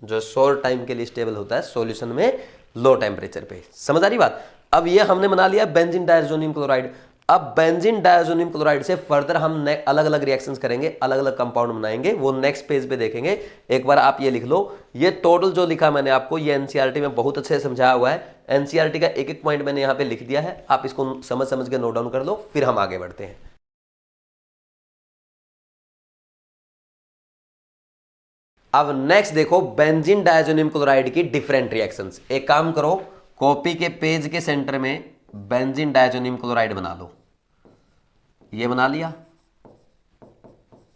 जो शॉर्ट टाइम के लिए स्टेबल होता है सॉल्यूशन में लो टेम्परेचर पे। समझ आ रही बात? अब ये हमने बना लिया बेंजीन डायजोनियम क्लोराइड। अब बेंजीन डायजोनियम क्लोराइड से फर्दर हम अलग अलग रिएक्शंस करेंगे, अलग अलग कंपाउंड बनाएंगे, वो नेक्स्ट पेज पे देखेंगे। एक बार आप ये लिख लो, ये टोटल जो लिखा मैंने आपको, ये एनसीईआरटी में बहुत अच्छे से समझाया हुआ है। एनसीईआरटी का एक एक पॉइंट मैंने यहाँ पे लिख दिया है, आप इसको समझ समझ के नोट डाउन कर लो, फिर हम आगे बढ़ते हैं। अब नेक्स्ट देखो बेंजीन डायजोनियम क्लोराइड की डिफरेंट रिएक्शंस। एक काम करो, कॉपी के पेज के सेंटर में बेंजीन डायजोनियम क्लोराइड बना लो, ये बना लिया।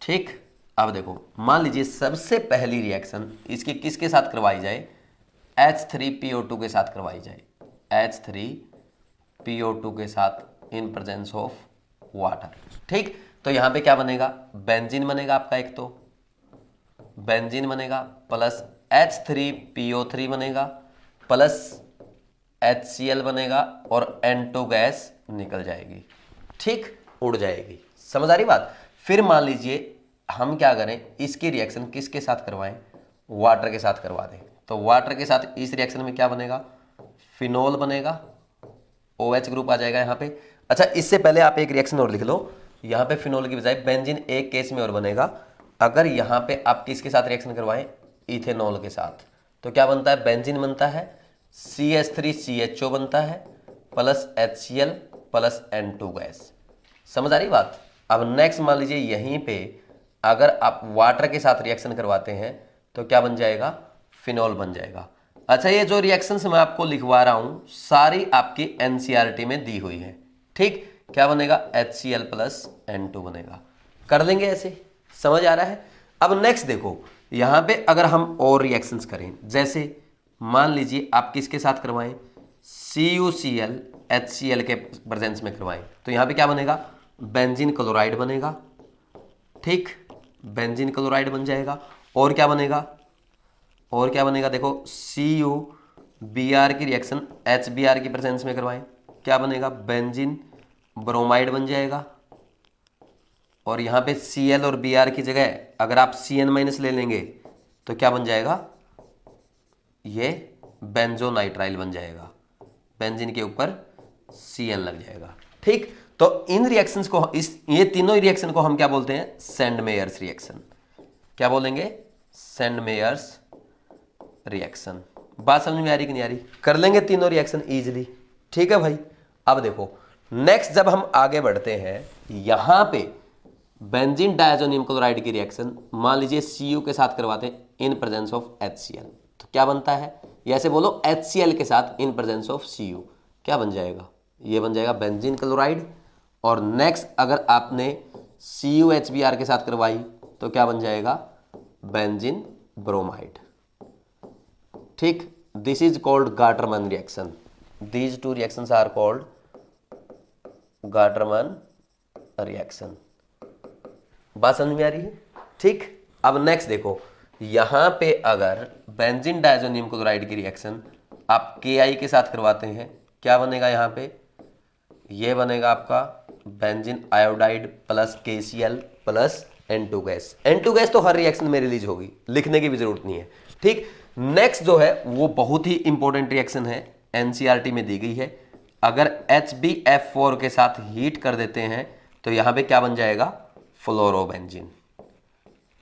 ठीक, अब देखो मान लीजिए सबसे पहली रिएक्शन इसकी किसके साथ करवाई जाए, H3PO2 के साथ करवाई जाए। H3PO2 के साथ इन प्रेजेंस ऑफ वाटर। ठीक, तो यहां पे क्या बनेगा, बेंजीन बनेगा आपका, एक तो बेंजीन बनेगा प्लस H3PO3 बनेगा प्लस HCl बनेगा और N2 गैस निकल जाएगी। ठीक, उड़ जाएगी। समझ आ रही बात? फिर मान लीजिए हम क्या करें, इसकी रिएक्शन किसके साथ करवाएं, वाटर के साथ करवा दें। तो वाटर के साथ इस रिएक्शन में क्या बनेगा, फिनोल बनेगा, OH ग्रुप आ जाएगा यहाँ पे। अच्छा इससे पहले आप एक रिएक्शन और लिख लो, यहाँ पे फिनोल की बजाय बेंजीन एक केस में और बनेगा। अगर यहाँ पे आप किसके साथ रिएक्शन करवाएं, इथेनॉल के साथ, तो क्या बनता है, बेंजीन बनता है, CH3CHO बनता है plus HCl plus N2 gas. समझ आ रही बात? अब नेक्स्ट मान लीजिए यहीं पे अगर आप वाटर के साथ रिएक्शन करवाते हैं तो क्या बन जाएगा, फिनोल बन जाएगा। अच्छा ये जो रिएक्शंस मैं आपको लिखवा रहा हूं सारी आपकी एनसीईआरटी में दी हुई है। ठीक, क्या बनेगा, HCl प्लस N2 बनेगा। कर लेंगे ऐसे, समझ आ रहा है? अब नेक्स्ट देखो यहां पे अगर हम और रिएक्शंस करें, जैसे मान लीजिए आप किसके साथ करवाएं, CuCl HCl के प्रेजेंस में करवाएं, तो यहां पे क्या बनेगा, बेंजीन क्लोराइड बनेगा। ठीक, बेंजीन क्लोराइड बन जाएगा। और क्या बनेगा, और क्या बनेगा, देखो CuBr की रिएक्शन HBr की प्रेजेंस में करवाएं, क्या बनेगा, बेंजीन ब्रोमाइड बन जाएगा। और यहाँ पे Cl और Br की जगह अगर आप Cn- ले लेंगे तो क्या बन जाएगा, ये बेंजोनाइट्राइल बन जाएगा, बेंजीन के ऊपर Cn लग जाएगा। ठीक, तो इन रिएक्शंस को ये तीनों रिएक्शन को हम क्या बोलते हैं, सेंडमेयर्स रिएक्शन। क्या बोलेंगे, सेंडमेयर्स रिएक्शन। बात समझ में आ रही कि नहीं आ रही? कर लेंगे तीनों रिएक्शन इजीली। ठीक है भाई, अब देखो नेक्स्ट जब हम आगे बढ़ते हैं, यहां पे बेंजीन डायजोनियम क्लोराइड की रिएक्शन मान लीजिए Cu के साथ करवाते हैं इन प्रेजेंस ऑफ HCl, तो क्या बनता है, ये ऐसे बोलो HCl के साथ इन प्रेजेंस ऑफ Cu, क्या बन जाएगा, ये बन जाएगा बेंजीन क्लोराइड। और नेक्स्ट अगर आपने CuHBr के साथ करवाई तो क्या बन जाएगा, बेंजीन ब्रोमाइड। ठीक, this is called Gattermann reaction. These two reactions are called Gattermann reaction. बात समझ में आ रही है? ठीक, अब नेक्स्ट देखो, यहां पे अगर बेंजीन डायजोनियम क्लोराइड की रिएक्शन आप Ki के साथ करवाते हैं, क्या बनेगा यहां पे, ये बनेगा आपका benzene iodide plus KCl plus N2 gas. N2 gas तो हर रिएक्शन में रिलीज होगी, लिखने की भी जरूरत नहीं है। ठीक, नेक्स्ट जो है वो बहुत ही इंपॉर्टेंट रिएक्शन है, NCERT में दी गई है। अगर HbF4 के साथ हीट कर देते हैं तो यहां पे क्या बन जाएगा, फ्लोरोबेंजीन।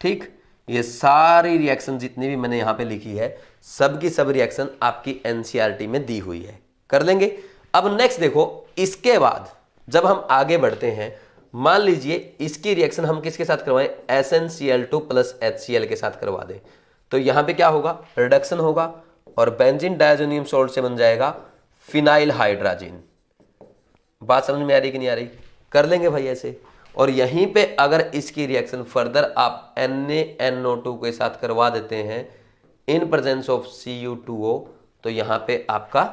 ठीक, ये सारी रिएक्शन जितनी भी मैंने यहां पे लिखी है, सब की सब रिएक्शन आपकी NCERT में दी हुई है, कर लेंगे। अब नेक्स्ट देखो, इसके बाद जब हम आगे बढ़ते हैं, मान लीजिए इसकी रिएक्शन हम किसके साथ करवाएं, SnCl2 प्लस HCl के साथ करवा दें, तो यहां पे क्या होगा, रिडक्शन होगा और बेंजीन डायजोनियम सॉल्ट से बन जाएगा फिनाइल हाइड्राजीन। बात समझ में आ रही कि नहीं आ रही, कर लेंगे भाई ऐसे। और यहीं पे अगर इसकी रिएक्शन फर्दर आप NaNO2 के साथ करवा देते हैं इन प्रेजेंस ऑफ Cu2O, तो यहां पे आपका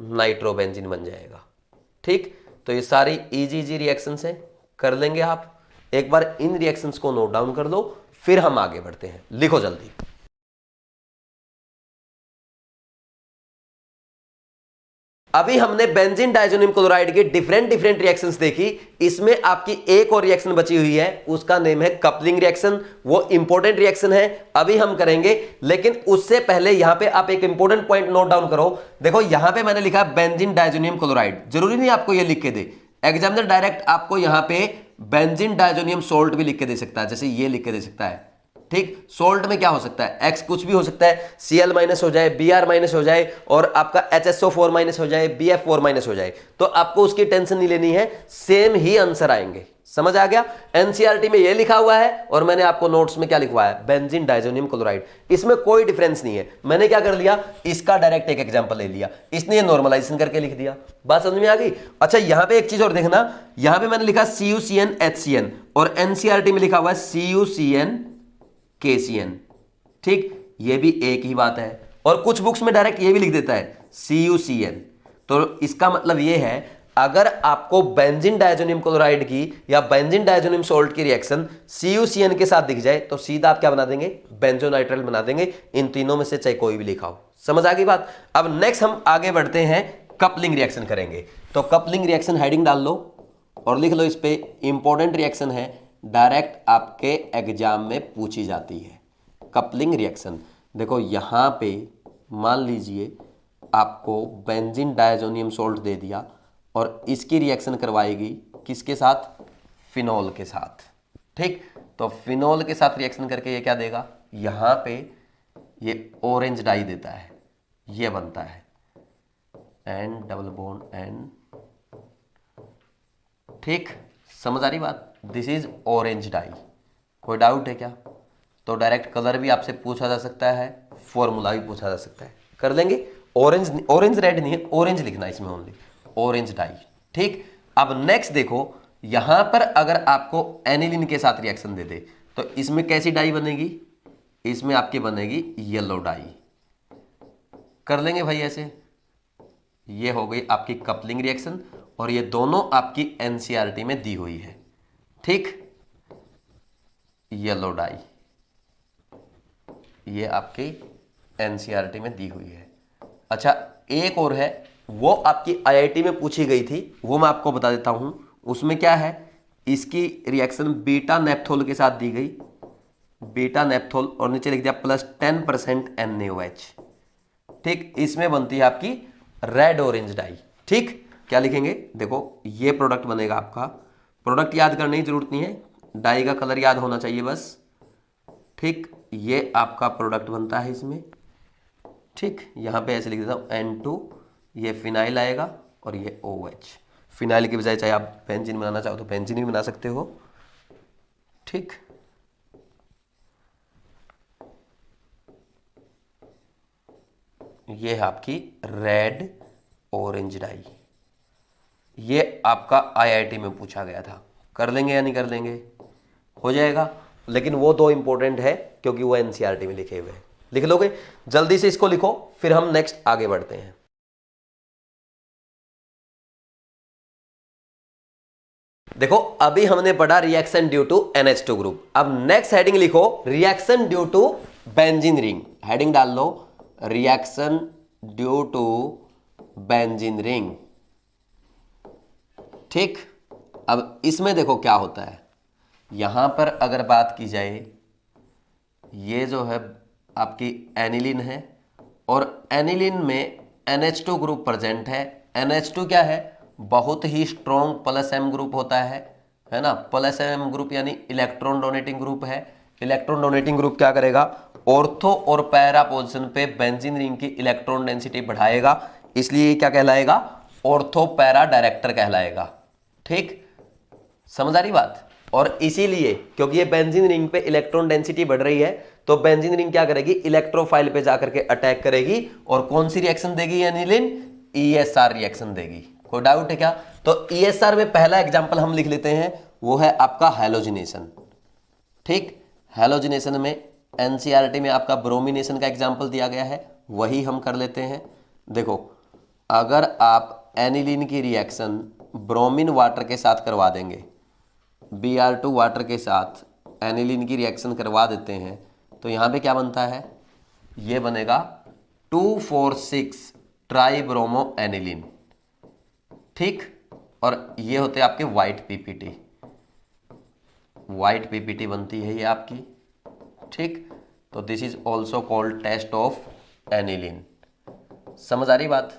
नाइट्रोबेंजीन बन जाएगा। ठीक, तो ये सारी इजी रिएक्शंस हैं, कर लेंगे आप। एक बार इन रिएक्शंस को नोट डाउन कर लो, फिर हम आगे बढ़ते हैं, लिखो जल्दी। अभी हमने बेंजीन डायजोनियम क्लोराइड के डिफरेंट रिएक्शंस देखी। इसमें आपकी एक और रिएक्शन बची हुई है, उसका नेम है कपलिंग रिएक्शन। वो इंपॉर्टेंट रिएक्शन है, अभी हम करेंगे। लेकिन उससे पहले यहां पे आप एक इंपॉर्टेंट पॉइंट नोट डाउन करो। देखो यहां पे मैंने लिखा बेंजीन डायजोनियम क्लोराइड, जरूरी नहीं आपको ये लिख के दे, एग्जामिनर डायरेक्ट आपको यहां पे बेंजीन डायजोनियम सोल्ट भी लिख के दे सकता है, जैसे ये लिख के दे सकता है। ठीक, सोल्ट में क्या हो सकता है, X कुछ भी हो सकता है, Cl माइनस हो जाए, Br माइनस हो जाए और आपका HSO4 माइनस हो जाए, BF4 माइनस हो जाए, तो आपको उसकी टेंशन नहीं लेनी है, सेम ही आंसर आएंगे। समझ आ गया? NCERT में ये लिखा हुआ है और मैंने आपको नोट्स में क्या लिखवाया है, बेंजीन डायजोनियम क्लोराइड। इसमें कोई डिफरेंस नहीं है। मैंने क्या कर लिया, इसका डायरेक्ट एक एग्जांपल ले लिया, इसने ये नॉर्मलाइजेशन करके लिख दिया। बात समझ में आ गई? अच्छा, यहां पे एक चीज और देखना, यहां पे मैंने लिखा CuCN HCN और NCERT में लिखा हुआ है CuCN KCN। ठीक, ये भी एक ही बात है। और कुछ बुक्स में डायरेक्ट ये भी लिख देता है CuCN। तो इसका मतलब ये है, अगर आपको बेंजीन डायजोनियम क्लोराइड की या बेंजीन डायजोनियम सॉल्ट की रिएक्शन CuCN के साथ दिख जाए तो सीधा आप क्या बना देंगे, बेंजोनाइट्राइल बना देंगे। इन तीनों में से चाहे कोई भी लिखा हो। समझ आ गई बात? अब नेक्स्ट हम आगे बढ़ते हैं, कपलिंग रिएक्शन करेंगे। तो कपलिंग रिएक्शन हेडिंग डाल लो और लिख लो इस पे, इंपॉर्टेंट रिएक्शन है, डायरेक्ट आपके एग्जाम में पूछी जाती है कपलिंग रिएक्शन। देखो यहां पे मान लीजिए आपको बेंजीन डायजोनियम सॉल्ट दे दिया और इसकी रिएक्शन करवाएगी किसके साथ, फिनॉल के साथ। ठीक, तो फिनॉल के साथ रिएक्शन करके ये क्या देगा, यहां पे ये ऑरेंज डाई देता है, ये बनता है N डबल बॉन्ड N। ठीक, समझ आ रही बात? This is orange dye. कोई डाउट है क्या? तो डायरेक्ट कलर भी आपसे पूछा जा सकता है, फॉर्मूला भी पूछा जा सकता है, कर लेंगे। ऑरेंज रेड नहीं है, ऑरेंज लिखना इसमें ओनली, ऑरेंज डाई। ठीक, अब नेक्स्ट देखो, यहां पर अगर आपको एनिलीन के साथ रिएक्शन दे दे तो इसमें कैसी डाई बनेगी, इसमें आपकी बनेगी येलो डाई। कर लेंगे भाई ऐसे। ये हो गई आपकी कपलिंग रिएक्शन और ये दोनों आपकी NCERT में दी हुई है। ठीक, येलो डाई ये आपकी NCERT में दी हुई है। अच्छा, एक और है, वो आपकी IIT में पूछी गई थी, वो मैं आपको बता देता हूं। उसमें क्या है, इसकी रिएक्शन बीटा नेप्थोल के साथ दी गई, बीटा नेप्थोल और नीचे लिख दिया प्लस 10% NaOH। ठीक, इसमें बनती है आपकी रेड ऑरेंज डाई। ठीक, क्या लिखेंगे, देखो ये प्रोडक्ट बनेगा आपका, प्रोडक्ट याद करने की जरूरत नहीं है, डाई का कलर याद होना चाहिए बस। ठीक, ये आपका प्रोडक्ट बनता है इसमें। ठीक, यहां पे ऐसे लिख देता हूं N2, ये फिनाइल आएगा और ये OH। फिनाइल की बजाय चाहे आप बेंजीन बनाना चाहो तो बेंजीन भी बना सकते हो। ठीक, ये है आपकी रेड ऑरेंज डाई, ये आपका आईआईटी में पूछा गया था। कर लेंगे या नहीं कर लेंगे? हो जाएगा। लेकिन वो दो इंपॉर्टेंट है क्योंकि वो एनसीईआरटी में लिखे हुए हैं। लिख लोगे? जल्दी से इसको लिखो, फिर हम नेक्स्ट आगे बढ़ते हैं। देखो अभी हमने पढ़ा reaction due to NH2 group. अब नेक्स्ट हेडिंग लिखो reaction due to benzene ring. Heading डाल लो reaction due to benzene ring. ठीक, अब इसमें देखो क्या होता है। यहां पर अगर बात की जाए, ये जो है आपकी एनिलीन है और एनिलीन में NH2 ग्रुप प्रेजेंट है। NH2 क्या है? बहुत ही स्ट्रॉन्ग प्लस M ग्रुप होता है ना। प्लस M ग्रुप यानी इलेक्ट्रॉन डोनेटिंग ग्रुप है। इलेक्ट्रॉन डोनेटिंग ग्रुप क्या करेगा? ऑर्थो और पैरा पोजीशन पे बेंजीन रिंग की इलेक्ट्रॉन डेंसिटी बढ़ाएगा, इसलिए ये क्या कहलाएगा? ऑर्थो पैरा डायरेक्टर कहलाएगा। ठीक, समझ आ रही बात? और इसीलिए क्योंकि ये बेंजीन रिंग पे इलेक्ट्रॉन डेंसिटी बढ़ रही है, तो बेंजीन रिंग क्या करेगी? इलेक्ट्रोफाइल पे जाकर के अटैक करेगी और कौन सी रिएक्शन देगी? एनिलीन ESR रिएक्शन देगी। कोई डाउट है क्या? तो ESR में पहला एग्जांपल हम लिख लेते हैं, वो है आपका हैलोजिनेशन। ठीक, हैलोजिनेशन में एनसीईआरटी में आपका ब्रोमिनेशन का एग्जांपल दिया गया है, वही हम कर लेते हैं। देखो अगर आप एनिलीन की रिएक्शन ब्रोमीन वाटर के साथ करवा देंगे, Br2 वाटर के साथ एनिलीन की रिएक्शन करवा देते हैं, तो यहाँ पे क्या बनता है? ये बनेगा 2,4,6 ट्राइब्रोमो एनिलीन। ठीक, और ये होते हैं आपके व्हाइट पीपीटी। व्हाइट पीपीटी बनती है ये आपकी। ठीक, तो this is also called test of aniline. समझ आ रही बात?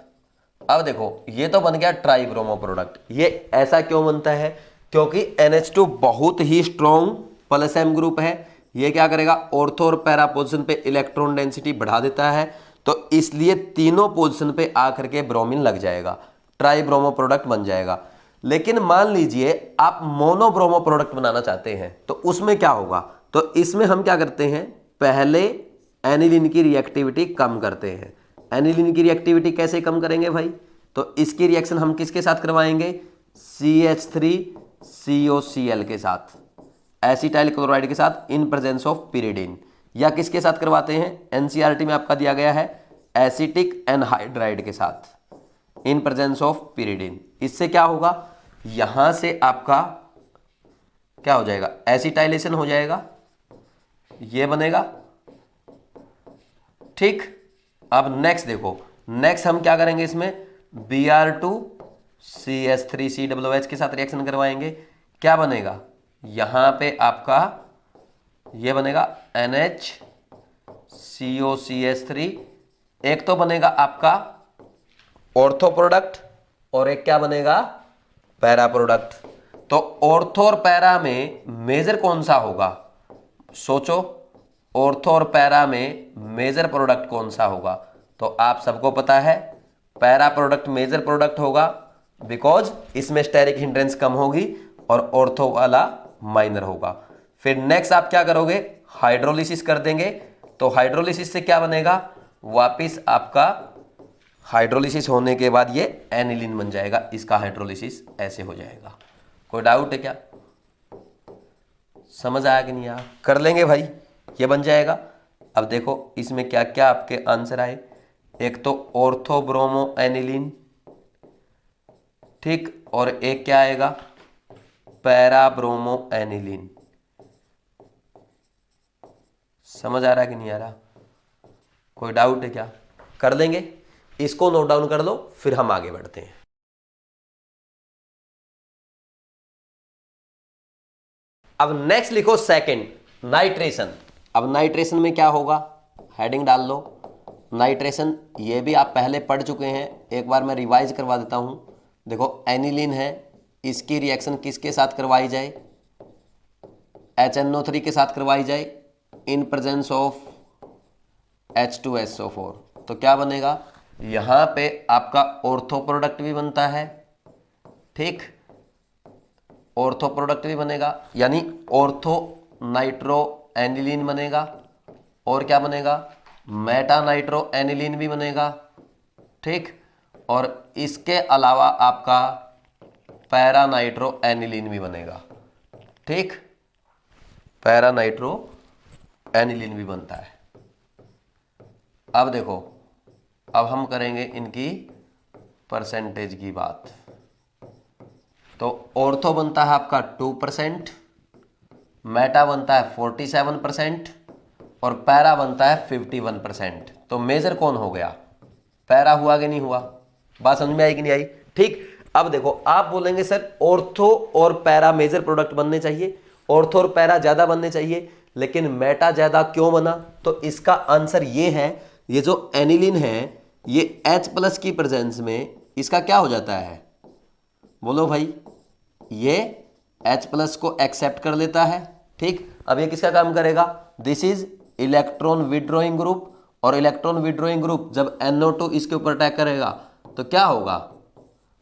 अब देखो ये तो बन गया ट्राइब्रोमो प्रोडक्ट। ये ऐसा क्यों बनता है? क्योंकि NH2 बहुत ही स्ट्रॉन्ग प्लस M ग्रुप है। ये क्या करेगा? ऑर्थो और पैरा पोजीशन पे इलेक्ट्रॉन डेंसिटी बढ़ा देता है, तो इसलिए तीनों पोजीशन पे आकर के ब्रोमीन लग जाएगा, ट्राइब्रोमो प्रोडक्ट बन जाएगा। लेकिन मान लीजिए आप मोनोब्रोमो प्रोडक्ट बनाना चाहते हैं, तो उसमें क्या होगा? तो इसमें हम क्या करते हैं? पहले एनिलीन की रिएक्टिविटी कम करते हैं। एनिलीन की रिएक्टिविटी कैसे कम करेंगे भाई? तो इसकी रिएक्शन हम किसके साथ करवाएंगे? CH3COCl के साथ, एसिटाइल क्लोराइड के साथ इन प्रेजेंस ऑफ पिरिडीन। या किसके साथ करवाते हैं? एनसीईआरटी में आपका दिया गया है एसिटिक एनहाइड्राइड के साथ इन प्रेजेंस ऑफ पिरिडीन। इससे क्या होगा? यहां से आपका क्या हो जाएगा? एसिटाइलेशन हो जाएगा, ये बनेगा। ठीक, अब नेक्स्ट देखो, नेक्स्ट हम क्या करेंगे? इसमें Br2CH3COOH के साथ रिएक्शन करवाएंगे, क्या बनेगा? यहां पे आपका ये बनेगा NHCOCH3। एक तो बनेगा आपका ऑर्थो प्रोडक्ट और एक क्या बनेगा? Para product. तो ऑर्थो और पैरा में मेजर कौन सा होगा? सोचो, ऑर्थो और पैरा में मेजर प्रोडक्ट कौन सा होगा? तो आप सबको पता है पैरा प्रोडक्ट मेजर प्रोडक्ट होगा, बिकॉज इसमें स्टेरिक हिंड्रेंस कम होगी और ऑर्थो वाला माइनर होगा। फिर नेक्स्ट आप क्या करोगे? हाइड्रोलिसिस कर देंगे। तो हाइड्रोलिसिस से क्या बनेगा? वापिस आपका हाइड्रोलिसिस होने के बाद ये एनिलीन बन जाएगा। इसका हाइड्रोलिसिस ऐसे हो जाएगा। कोई डाउट है क्या? समझ आया कि नहीं आया? कर लेंगे भाई, ये बन जाएगा। अब देखो इसमें क्या क्या आपके आंसर आए। एक तो ऑर्थोब्रोमो एनिलीन, ठीक, और एक क्या आएगा? पैराब्रोमो एनिलीन। समझ आ रहा है कि नहीं आ रहा? कोई डाउट है क्या? कर लेंगे, इसको नोट डाउन कर लो, फिर हम आगे बढ़ते हैं। अब नेक्स्ट लिखो सेकंड, नाइट्रेशन। अब नाइट्रेशन में क्या होगा? हेडिंग डाल लो नाइट्रेशन। ये भी आप पहले पढ़ चुके हैं, एक बार मैं रिवाइज करवा देता हूं। देखो एनिलीन है, इसकी रिएक्शन किसके साथ करवाई जाए? HNO3 के साथ करवाई जाए इन प्रेजेंस ऑफ H2SO4। तो क्या बनेगा? यहां पे आपका ऑर्थो प्रोडक्ट भी बनता है, ठीक, ऑर्थो प्रोडक्ट भी बनेगा, यानी ऑर्थो नाइट्रो एनिलीन बनेगा। और क्या बनेगा? मेटा नाइट्रो एनिलीन भी बनेगा, ठीक। और इसके अलावा आपका पैरा नाइट्रो एनिलीन भी बनेगा। ठीक, पैरा नाइट्रो एनिलीन भी बनता है। अब देखो, अब हम करेंगे इनकी परसेंटेज की बात। तो ऑर्थो बनता है आपका 2%, मेटा बनता है 47% और पैरा बनता है 51%। तो मेजर कौन हो गया? पैरा हुआ कि नहीं हुआ? बात समझ में आई कि नहीं आई? ठीक, अब देखो आप बोलेंगे सर ऑर्थो और पैरा मेजर प्रोडक्ट बनने चाहिए, ऑर्थो और पैरा ज्यादा बनने चाहिए, लेकिन मेटा ज्यादा क्यों बना? तो इसका आंसर ये है, ये जो एनिलीन है ये H+ की प्रेजेंस में इसका क्या हो जाता है? बोलो भाई, ये H+ को एक्सेप्ट कर लेता है। ठीक, अब ये किसका काम करेगा? This is electron withdrawing group, और इलेक्ट्रॉन विड्रॉइंग ग्रुप जब NO2 इसके ऊपर अटैक करेगा तो क्या होगा?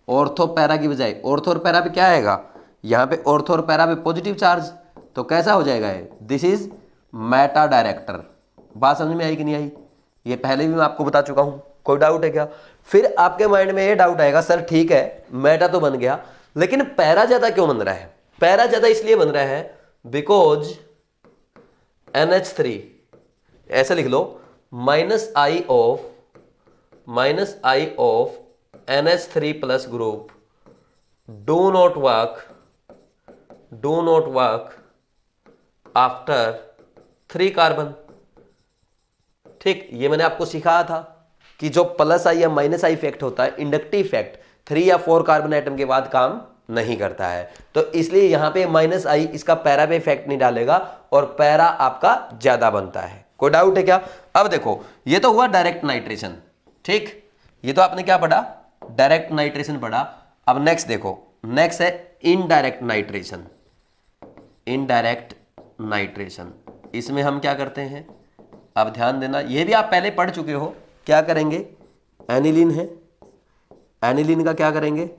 ऑर्थो पैरा की बजाय ऑर्थो और पैरा पे क्या आएगा? यहां पे ऑर्थो और पैरा पे पॉजिटिव चार्ज, तो कैसा हो जाएगा ये? This is Meta director. बात समझ में आई कि नहीं आई? ये पहले भी मैं आपको बता चुका हूं, कोई डाउट है क्या? फिर आपके माइंड में ये डाउट आएगा, सर ठीक है मेटा तो बन गया, लेकिन पैरा ज्यादा क्यों बन रहा है? पैरा ज्यादा इसलिए बन रहा है बिकॉज NH3, ऐसे लिख लो, -I of NH3+ group do not work after 3 carbon. ठीक, ये मैंने आपको सिखाया था कि जो +I या -I इफेक्ट होता है, इंडक्टिव इफेक्ट 3 या 4 कार्बन एटम के बाद काम नहीं करता है, तो इसलिए यहां पे -I इसका पैरा पे इफेक्ट नहीं डालेगा और पैरा आपका ज्यादा बनता है। कोई डाउट है क्या? अब देखो, ये तो हुआ डायरेक्ट नाइट्रेशन। ठीक, ये तो आपने क्या पढ़ा? डायरेक्ट नाइट्रेशन पढ़ा। अब नेक्स्ट देखो, नेक्स्ट है इनडायरेक्ट नाइट्रेशन। इनडायरेक्ट नाइट्रेशन, इसमें हम क्या करते हैं? अब ध्यान देना, ये भी आप पहले पढ़ चुके हो। क्या करेंगे? एनिलीन है, एनिलीन का क्या करेंगे?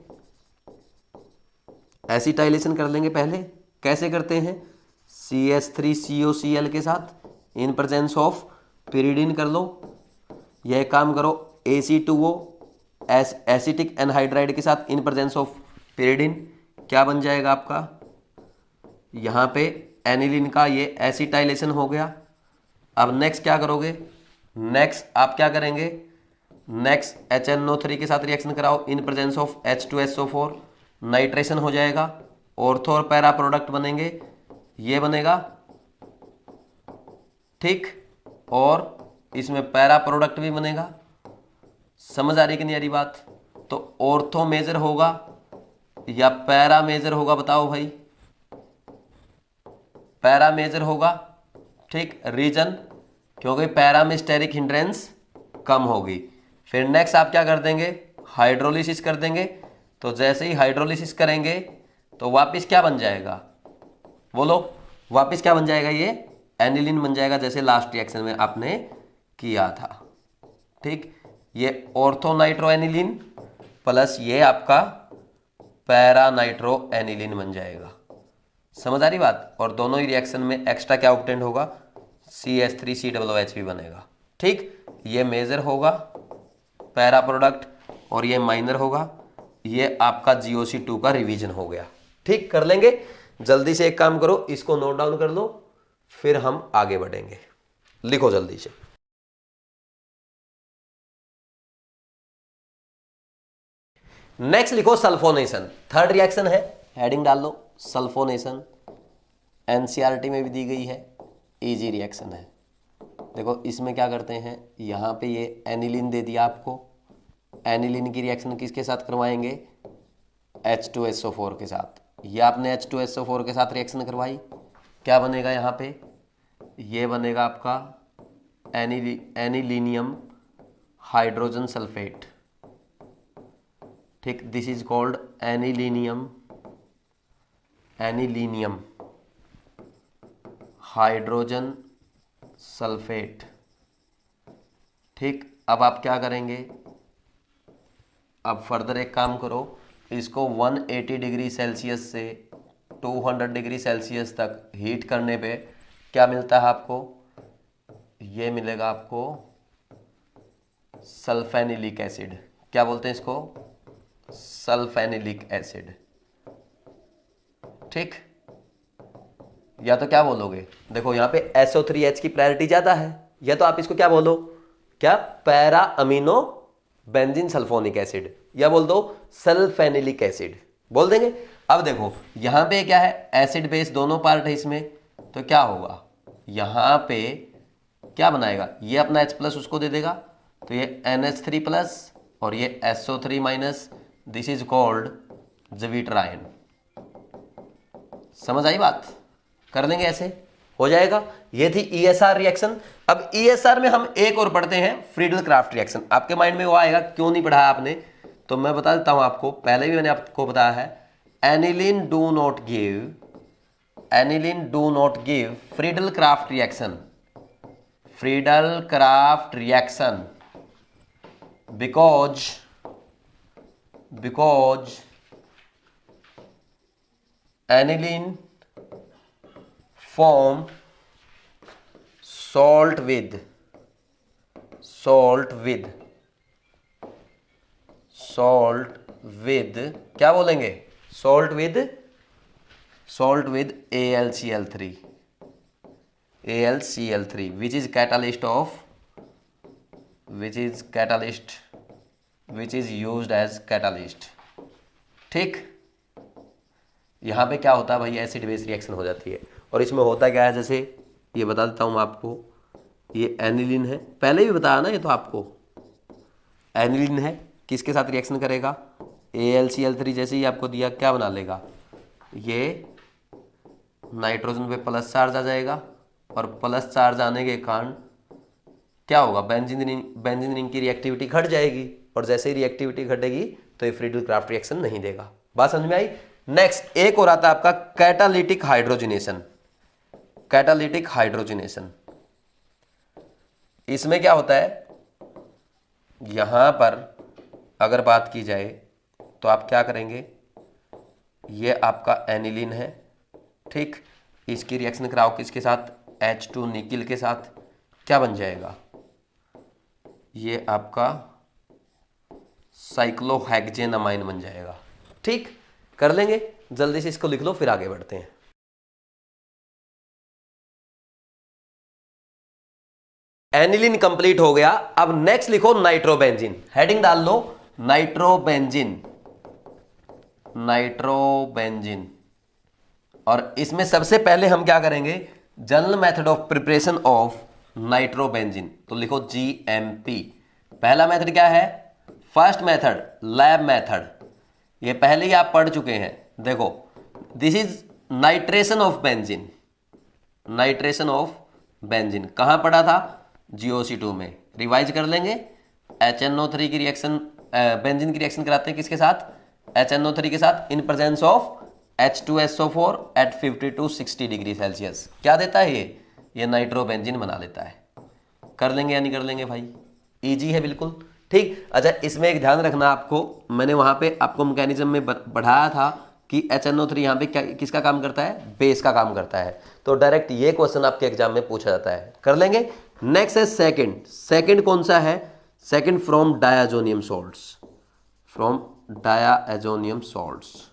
एसिटाइलेशन कर लेंगे पहले। कैसे करते हैं? CH3COCl के साथ इन प्रेजेंस ऑफ pyridine कर लो। यह काम करो AC2O एसिटिक एनहाइड्राइड के साथ इन प्रेजेंस ऑफ pyridine, क्या बन जाएगा आपका? यहां पे एनिलीन का ये एसिटाइलेशन हो गया। अब नेक्स्ट क्या करोगे? नेक्स्ट आप क्या करेंगे? नेक्स्ट HNO3 के साथ रिएक्शन कराओ इन प्रेजेंस ऑफ H2SO4, नाइट्रेशन हो जाएगा। ऑर्थो और पैरा प्रोडक्ट बनेंगे, ये बनेगा। ठीक, और इसमें पैरा प्रोडक्ट भी बनेगा। समझ आ रही कि नहीं आ रही बात? तो ऑर्थो मेजर होगा या पैरा मेजर होगा? बताओ भाई। पैरा मेजर होगा। ठीक, रीजन क्योंकि पैरा में स्टेरिक हिंड्रेंस कम होगी। फिर नेक्स्ट आप क्या कर देंगे? हाइड्रोलिसिस कर देंगे। तो जैसे ही हाइड्रोलिसिस करेंगे तो वापस क्या बन जाएगा? बोलो, वापस क्या बन जाएगा? ये एनिलीन बन जाएगा, जैसे लास्ट रिएक्शन में आपने किया था। ठीक, ये ऑर्थो नाइट्रो एनिलीन प्लस ये आपका पैरा नाइट्रो एनिलीन बन जाएगा। समझ आ रही बात? और दोनों ही रिएक्शन में एक्स्ट्रा क्या ऑब्टेंड होगा? CH3COOH भी बनेगा। ठीक, ये मेजर होगा पैरा प्रोडक्ट और ये माइनर होगा। ये आपका GOC2 का रिवीजन हो गया। ठीक, कर लेंगे। जल्दी से एक काम करो, इसको नोट डाउन कर लो, फिर हम आगे बढ़ेंगे। लिखो जल्दी से। नेक्स्ट लिखो सल्फोनेशन। थर्ड रिएक्शन है, हेडिंग डाल लो सल्फोनेशन। NCERT में भी दी गई है, इजी रिएक्शन है। देखो इसमें क्या करते हैं, यहाँ पे ये एनिलीन दे दिया आपको। एनिलीन की रिएक्शन किसके साथ करवाएंगे? H2SO4 के साथ। ये आपने H2SO4 के साथ रिएक्शन करवाई, क्या बनेगा यहाँ पे? ये बनेगा आपका एनिलीनियम हाइड्रोजन सल्फेट। ठीक, this is called anilinium hydrogen sulphate. ठीक, अब आप क्या करेंगे? अब फर्दर एक काम करो, इसको 180 डिग्री सेल्सियस से 200 डिग्री सेल्सियस तक हीट करने पे क्या मिलता है आपको? ये मिलेगा आपको सल्फेनिलिक एसिड। क्या बोलते हैं इसको? सल्फेनिलिक एसिड। ठीक, या तो क्या बोलोगे, देखो यहाँ पे SO3H की प्रायोरिटी ज्यादा है, या तो आप इसको क्या बोलो, क्या para amino benzene sulphonic acid, या बोल दो सल्फेनिलिक एसिड बोल देंगे। अब देखो यहां पे क्या है, एसिड बेस दोनों पार्ट है इसमें, तो क्या होगा यहां पे क्या बनाएगा, ये अपना H प्लस उसको दे देगा, तो ये NH3 प्लस और ये SO3 minus, this is called zwitterion. समझ आई बात, कर लेंगे ऐसे हो जाएगा। ये थी ESR रिएक्शन। अब ESR में हम एक और पढ़ते हैं, फ्रीडल क्राफ्ट रिएक्शन। आपके माइंड में वो आएगा क्यों नहीं पढ़ा आपने, तो मैं बता देता हूं आपको, पहले भी मैंने आपको बताया है, aniline do not give Friedel Crafts reaction, because aniline form salt with क्या बोलेंगे, salt with AlCl3 which is used as catalyst। ठीक, यहाँ पे क्या होता है भाई, एसिड बेस रिएक्शन हो जाती है। और इसमें होता क्या है, जैसे ये बता देता हूँ मैं आपको, ये एनिलीन है, पहले भी बताया ना ये तो आपको, एनिलीन है, किसके साथ रिएक्शन करेगा, AlCl3 जैसे ही आपको दिया क्या बना लेगा, ये नाइट्रोजन पे प्लस चार्ज आ जाएगा, और प्लस चार्ज आने के कारण क्या होगा, बेंजीन रिंग की रिएक्टिविटी घट जाएगी, और जैसे ही रिएक्टिविटी घटेगी तो ये फ्रीडल क्राफ्ट रिएक्शन नहीं देगा। बात समझ में आई। नेक्स्ट एक और आता है आपका कैटालिटिक हाइड्रोजनेशन। इसमें क्या होता है, यहां पर अगर बात की जाए तो आप क्या करेंगे, ये आपका एनिलीन है, ठीक, इसकी रिएक्शन कराओ किसके साथ, H2 निकिल के साथ, क्या बन जाएगा, ये आपका साइक्लोहेक्सेनामाइन बन जाएगा। ठीक, कर लेंगे, जल्दी से इसको लिख लो फिर आगे बढ़ते हैं। एनिलीन कंप्लीट हो गया। अब नेक्स्ट लिखो नाइट्रोबेंजीन, हेडिंग डाल लो नाइट्रोबेंजीन। और इसमें सबसे पहले हम क्या करेंगे, general method of preparation of nitrobenzene, तो लिखो GMP। पहला मेथड क्या है, फर्स्ट मेथड लैब मेथड, ये पहले ही आप पढ़ चुके हैं। देखो this is nitration of benzene, कहां पढ़ा था, GOC2 में, रिवाइज कर लेंगे। HNO3 की रिएक्शन, बेंजीन की रिएक्शन कराते हैं किसके साथ, HNO3 के साथ, in presence of H2SO4 at 50 to 60 degree Celsius. क्या देता है ये नाइट्रोबेंजीन बना लेता है। कर लेंगे या नहीं कर लेंगे भाई, इजी है बिल्कुल। ठीक, अच्छा इसमें एक ध्यान रखना आपको, मैंने वहां पे आपको मैकेनिज्म में बढ़ाया था कि HNO3 यहाँ पे क्या किसका काम करता है, बेस का काम करता है। तो डायरेक्ट ये क्वेश्चन आपके एग्जाम में पूछा जाता है, कर लेंगे। नेक्स्ट है सेकंड कौन सा है, सेकंड फ्रॉम डायाजोनियम सॉल्ट्स।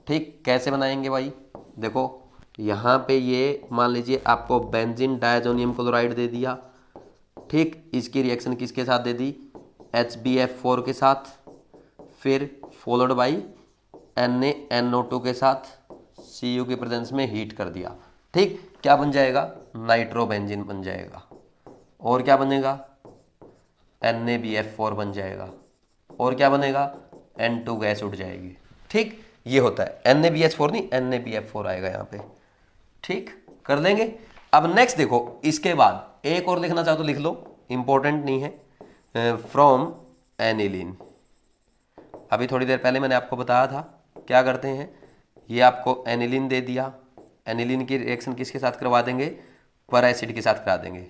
ठीक, कैसे बनाएंगे भाई, देखो यहाँ पे ये मान लीजिए आपको बेंजीन डायाजोनियम क्लोराइड दे दिया, ठीक, इसकी रिएक्शन किसके साथ दे दी, HbF4 के साथ, फिर फॉलोड बाई NaNO2 के साथ, Cu की प्रेजेंस में हीट कर दिया। ठीक, क्या बन जाएगा, नाइट्रोबेंजीन बन जाएगा। और क्या बनेगा, NaBF4 बन जाएगा। और क्या बनेगा, N2 गैस उठ जाएगी। ठीक, ये होता है, NaBH4 नहीं NaBF4 आएगा यहाँ पे। ठीक, कर लेंगे। अब नेक्स्ट देखो, इसके बाद एक और लिखना चाहो तो लिख लो, इंपॉर्टेंट नहीं है, फ्रॉम एनिलीन। अभी थोड़ी देर पहले मैंने आपको बताया था क्या करते हैं, ये आपको एनिलीन दे दिया, एनिलीन की रिएक्शन किसके साथ करवा देंगे, पर एसिड के साथ करा देंगे,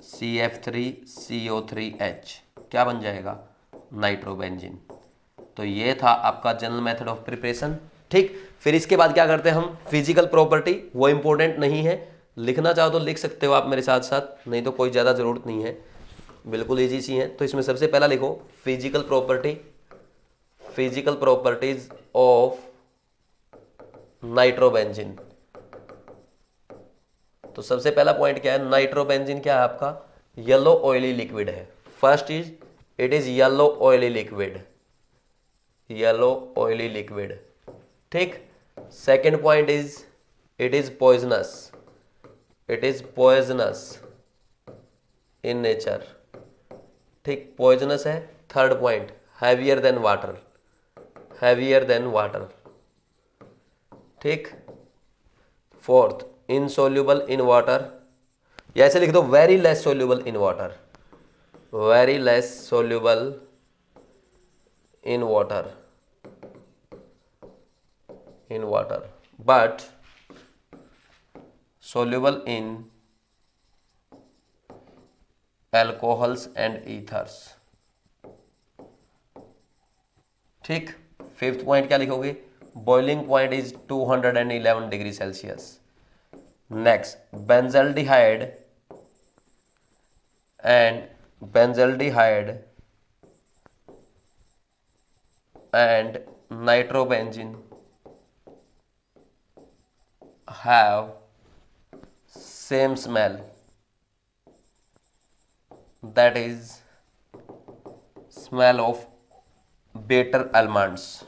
CF3CO3H, क्या बन जाएगा, नाइट्रोबेंजीन। तो ये था आपका जनरल मेथड ऑफ प्रिपरेशन। ठीक, फिर इसके बाद क्या करते हैं हम, फिजिकल प्रॉपर्टी, वो इंपॉर्टेंट नहीं है, लिखना चाहो तो लिख सकते हो आप मेरे साथ साथ, नहीं तो कोई ज़्यादा ज़रूरत नहीं है, बिल्कुल इजी सी है। तो इसमें सबसे पहला लिखो फिजिकल प्रॉपर्टीज ऑफ नाइट्रोबेंजीन। तो सबसे पहला पॉइंट क्या है, नाइट्रोबेंजीन क्या है आपका, येलो ऑयली लिक्विड है। First is it is yellow oily liquid, yellow oily liquid, ठीक। Second point is it is poisonous, it is poisonous in nature, ठीक, पॉइजनस है। Third point, heavier than water, heavier than water, ठीक। Fourth, insoluble in water, या ऐसे लिख दो very less soluble in water, very less soluble in water, in water, but soluble in alcohols and ethers, ठीक। Fifth point क्या लिखोगे, boiling point is 211 degree Celsius. Next, benzaldehyde and benzaldehyde and nitrobenzene have same smell, that is smell of bitter almonds,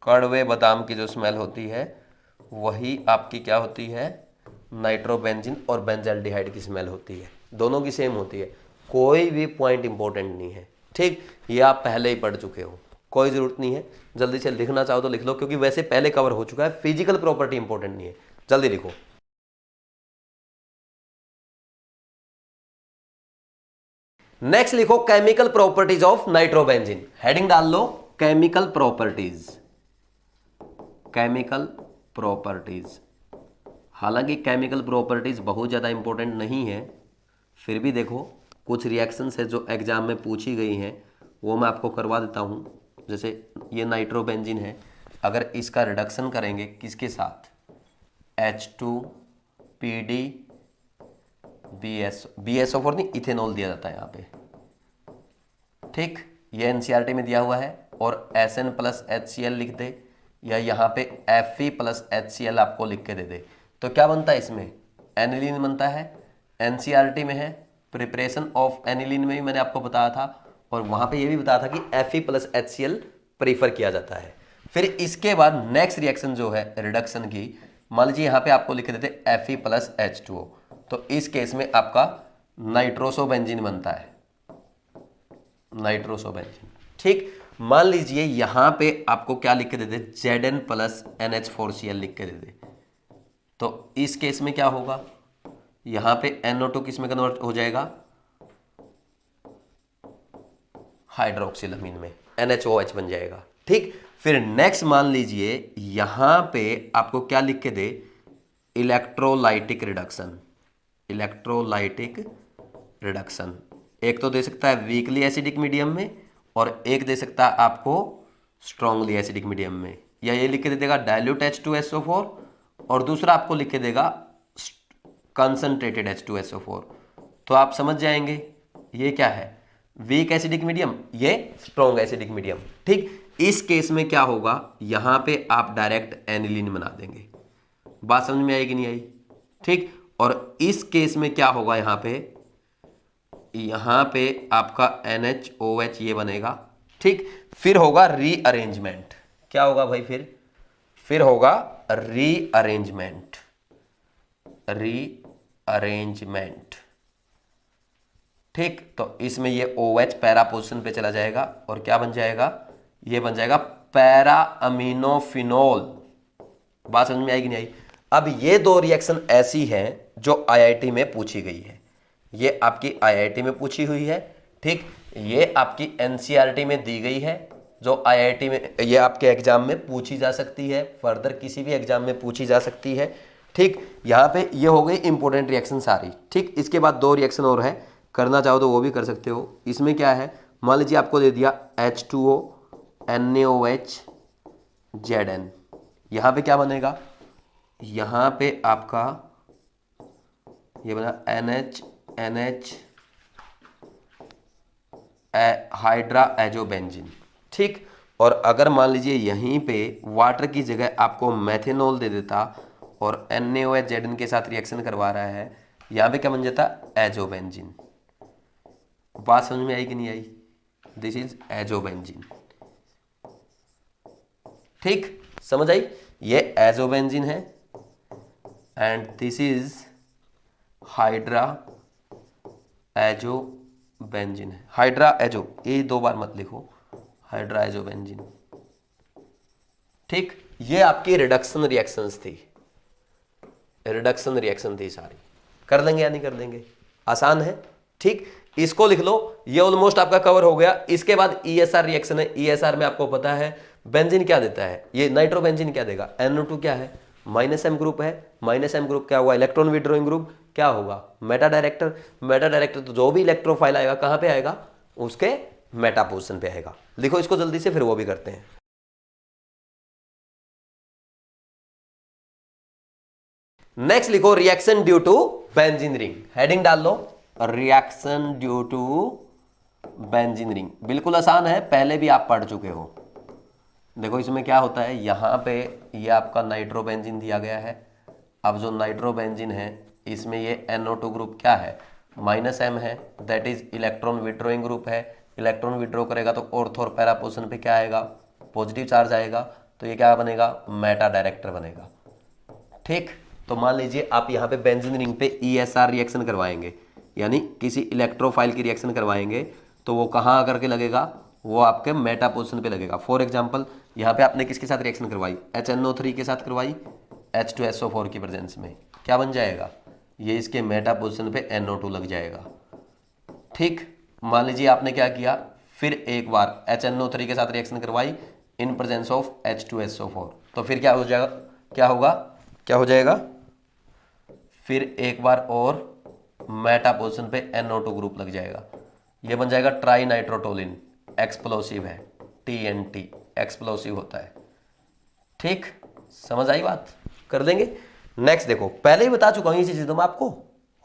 कड़वे बादाम की जो smell होती है वही आपकी क्या होती है, नाइट्रोबेंजीन और बेंजल्डिहाइड की स्मेल होती है। दोनों की सेम होती है, कोई भी पॉइंट इंपॉर्टेंट नहीं है, ठीक। ये आप पहले ही पढ़ चुके हो, कोई जरूरत नहीं है, जल्दी से लिखना चाहो तो लिख लो, क्योंकि वैसे पहले कवर हो चुका है। फिजिकल प्रॉपर्टी इंपॉर्टेंट नहीं है, जल्दी लिखो। नेक्स्ट लिखो chemical properties of nitrobenzene, heading डाल लो केमिकल प्रॉपर्टीज, केमिकल प्रॉपर्टीज। हालांकि केमिकल प्रॉपर्टीज बहुत ज़्यादा इंपॉर्टेंट नहीं है, फिर भी देखो कुछ रिएक्शंस है जो एग्जाम में पूछी गई हैं, वो मैं आपको करवा देता हूँ। जैसे ये नाइट्रोबेंजीन है, अगर इसका रिडक्शन करेंगे किसके साथ, H2PD BSO4 नहीं, इथेनॉल दिया जाता है यहाँ पे, ठीक। ये एनसीईआरटी में दिया हुआ है। और SN+HCl लिख दे, या यहाँ पे Fe+HCl आपको लिख के दे दे, तो क्या बनता है इसमें, एनिलीन बनता है। एनसीईआरटी में है, प्रिपरेशन ऑफ एनिलीन में भी मैंने आपको बताया था, और वहाँ पे ये भी बताया था कि Fe+HCl प्रीफर किया जाता है। फिर इसके बाद नेक्स्ट रिएक्शन जो है रिडक्शन की, मान लीजिए यहाँ पे आपको लिख देते Fe+H2O, तो इस केस में आपका नाइट्रोसोबेंजीन बनता है, नाइट्रोसोबेंजीन, ठीक। मान लीजिए यहां पे आपको क्या लिख के दे दे, Zn+NH4Cl लिख के दे दे, तो इस केस में क्या होगा, यहां पे NO2 किस में कन्वर्ट हो जाएगा, हाइड्रोक्सिलमीन में, NHOH बन जाएगा, ठीक। फिर नेक्स्ट मान लीजिए यहां पे आपको क्या लिख के दे, इलेक्ट्रोलाइटिक रिडक्शन, इलेक्ट्रोलाइटिक रिडक्शन। एक तो दे सकता है वीकली एसिडिक मीडियम में, और एक दे सकता है आपको स्ट्रांगली एसिडिक मीडियम में, या ये लिख के दे देगा डाइल्यूट H2SO4, और दूसरा आपको लिख के देगा कंसंट्रेटेड H2SO4। तो आप समझ जाएंगे ये क्या है, वीक एसिडिक मीडियम, ये स्ट्रॉन्ग एसिडिक मीडियम, ठीक। इस केस में क्या होगा, यहां पे आप डायरेक्ट एनिलीन बना देंगे। बात समझ में आई कि नहीं आई, ठीक। और इस केस में क्या होगा, यहां पे आपका NHOH ये बनेगा, ठीक। फिर होगा रीअरेंजमेंट, क्या होगा भाई, फिर होगा रीअरेंजमेंट, रीअरेंजमेंट, ठीक। तो इसमें ये OH पैरा पोजीशन पे चला जाएगा, और क्या बन जाएगा, ये बन जाएगा पैरा अमीनोफिनोल। बात समझ में आएगी नहीं आई। अब ये दो रिएक्शन ऐसी हैं जो IIT में पूछी गई है, ये आपकी IIT में पूछी हुई है, ठीक। ये आपकी NCERT में दी गई है, जो IIT में, ये आपके एग्जाम में पूछी जा सकती है, फर्दर किसी भी एग्जाम में पूछी जा सकती है, ठीक। यहाँ पे ये हो गई इंपॉर्टेंट रिएक्शन सारी, ठीक। इसके बाद दो रिएक्शन और है, करना चाहो तो वो भी कर सकते हो। इसमें क्या है, मान लीजिए आपको दे दिया H2O NaOH Zn, यहाँ पे क्या बनेगा, यहाँ पे आपका ये बना NH हाइड्रा एजोबेंजीन, ठीक। और अगर मान लीजिए यहीं पे वाटर की जगह आपको मेथेनॉल दे देता और NaOH के साथ रिएक्शन करवा रहा है, यहाँ पे क्या बन जाता, एजोबेंजीन। बात समझ में आई कि नहीं आई? This is azobenzene. ठीक, समझ आई? ये एजोबेंजीन है and this is hydra azobenzene है। हाइड्रा एजो, ये 2 बार मत लिखो, हाइड्रा एजोबेंजीन। ठीक, ये आपकी रिडक्शन रिएक्शंस थी, रिडक्शन रिएक्शन थी सारी। कर देंगे या नहीं कर देंगे? आसान है। ठीक, इसको लिख लो, ये ऑलमोस्ट आपका कवर हो गया। इसके बाद ESR रिएक्शन है। ESR में आपको पता है बेंजीन क्या देता है, ये नाइट्रोबेंजीन क्या देगा, NO2 क्या है, -M ग्रुप है। -M ग्रुप क्या हुआ, इलेक्ट्रॉन विड्रॉइंग ग्रुप क्या होगा, मेटा डायरेक्टर। मेटा डायरेक्टर तो जो भी इलेक्ट्रोफाइल आएगा कहां पे आएगा, उसके मेटा पोजीशन पे आएगा। लिखो इसको जल्दी से, फिर वो भी करते हैं। नेक्स्ट लिखो reaction due to benzene ring. Heading डाल लो, reaction due to benzene ring. बिल्कुल आसान है, पहले भी आप पढ़ चुके हो। देखो इसमें क्या होता है, यहां पे ये आपका नाइट्रोबेंजीन दिया गया है। अब जो नाइट्रोबेंजीन है इसमें ये NO2 ग्रुप क्या है, -M है, that is electron withdrawing group है। इलेक्ट्रॉन विड्रॉ करेगा तो ऑर्थो और पैरा पोजीशन पे क्या आएगा, पॉजिटिव चार्ज आएगा, तो ये क्या बनेगा, मेटा डायरेक्टर बनेगा। ठीक, तो मान लीजिए आप यहाँ पे बेंजीन रिंग पे ESR रिएक्शन करवाएंगे, यानी किसी इलेक्ट्रोफाइल की रिएक्शन करवाएंगे, तो वो कहाँ आकर के लगेगा, वो आपके मेटा पोजीशन पे लगेगा। फॉर एग्जांपल यहाँ पे आपने किसके साथ रिएक्शन करवाई, HNO3 के साथ करवाई, H2SO4 की प्रेजेंस में क्या बन जाएगा, ये इसके मेटा पोजीशन पे NO2 लग जाएगा। ठीक, मान लीजिए आपने क्या किया, फिर एक बार HNO3 के साथ रिएक्शन करवाई इन प्रेजेंस ऑफ H2SO4, तो फिर क्या हो जाएगा, क्या होगा, क्या हो जाएगा, फिर एक बार और मेटा पोजीशन पे NO2 ग्रुप लग जाएगा। ये बन जाएगा ट्राई नाइट्रोटोलिन, एक्सप्लोसिव है, TNT एक्सप्लोसिव होता है। ठीक, समझ आई बात? कर देंगे। नेक्स्ट देखो, पहले ही बता चुका हूं ये चीज, तो आपको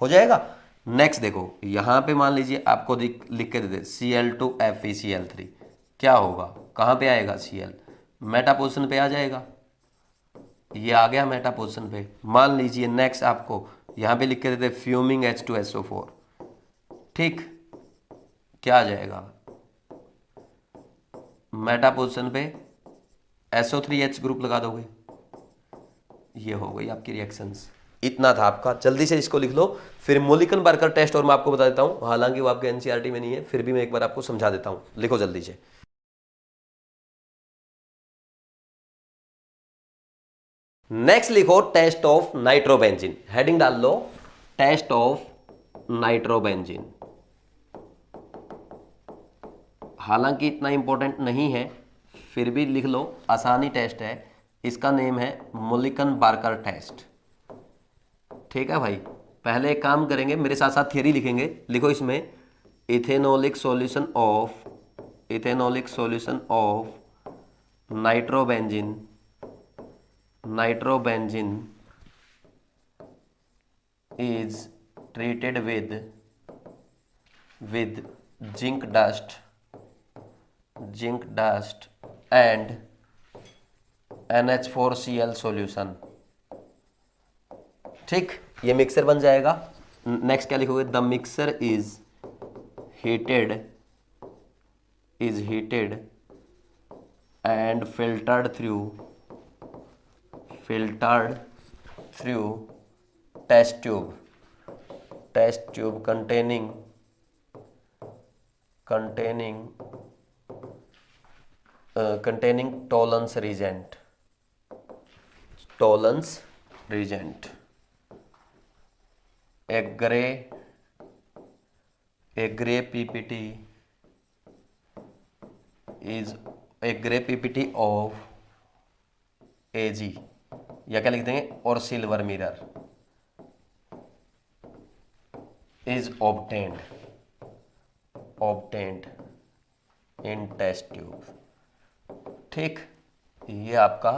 हो जाएगा। नेक्स्ट देखो, यहां पे मान लीजिए आपको लिख के दे दे Cl2FeCl3, क्या होगा, कहां पे आएगा, Cl मेटा पोजीशन पे आ जाएगा। ये आ गया मेटा पोजीशन पे। मान लीजिए नेक्स्ट आपको यहां पे लिख के देते फ्यूमिंग H2SO4, ठीक, क्या आ जाएगा, मेटा पोजीशन पे SO3H ग्रुप लगा दोगे। ये हो गई आपकी रिएक्शंस। इतना था आपका, जल्दी से इसको लिख लो। फिर मोलिकन बार्कर टेस्ट और मैं आपको बता देता हूं, हालांकि वो आपके एनसीईआरटी में नहीं है, फिर भी मैं एक बार आपको समझा देता हूं। लिखो जल्दी से। नेक्स्ट लिखो टेस्ट ऑफ नाइट्रोबेंजीन। हेडिंग डाल लो, टेस्ट ऑफ नाइट्रोबेंजीन। हालांकि इतना इंपॉर्टेंट नहीं है, फिर भी लिख लो, आसानी टेस्ट है। इसका नेम है मोलिकन बार्कर टेस्ट। ठीक है भाई, पहले एक काम करेंगे, मेरे साथ साथ थियरी लिखेंगे। लिखो इसमें ethanolic solution of nitrobenzene is treated with zinc dust and NH4Cl solution। ठीक, ये मिक्सर बन जाएगा। नेक्स्ट क्या लिखोगे, the mixer is heated and filtered through test tube containing Tollens reagent। A gray PPT of AG, या क्या लिख देंगे, और silver mirror is obtained in test tube. ठीक, ये आपका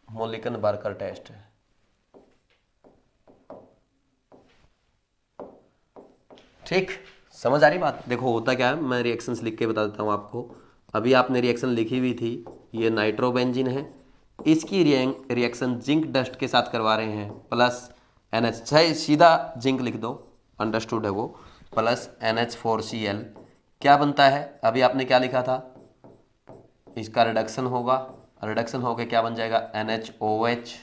मोलिकन बार्कर टेस्ट है। ठीक, समझ आ रही बात? देखो होता क्या है, मैं रिएक्शंस लिख के बता देता हूं आपको। अभी आपने रिएक्शन लिखी हुई थी, ये नाइट्रोबेंजीन है, इसकी रिएक्शन जिंक डस्ट के साथ करवा रहे हैं, प्लस NH, सीधा जिंक लिख दो, अंडरस्टूड है वो, प्लस NH4Cl। क्या बनता है, अभी आपने क्या लिखा था, इसका रिडक्शन होगा, रिडक्शन होके क्या बन जाएगा, NaOH।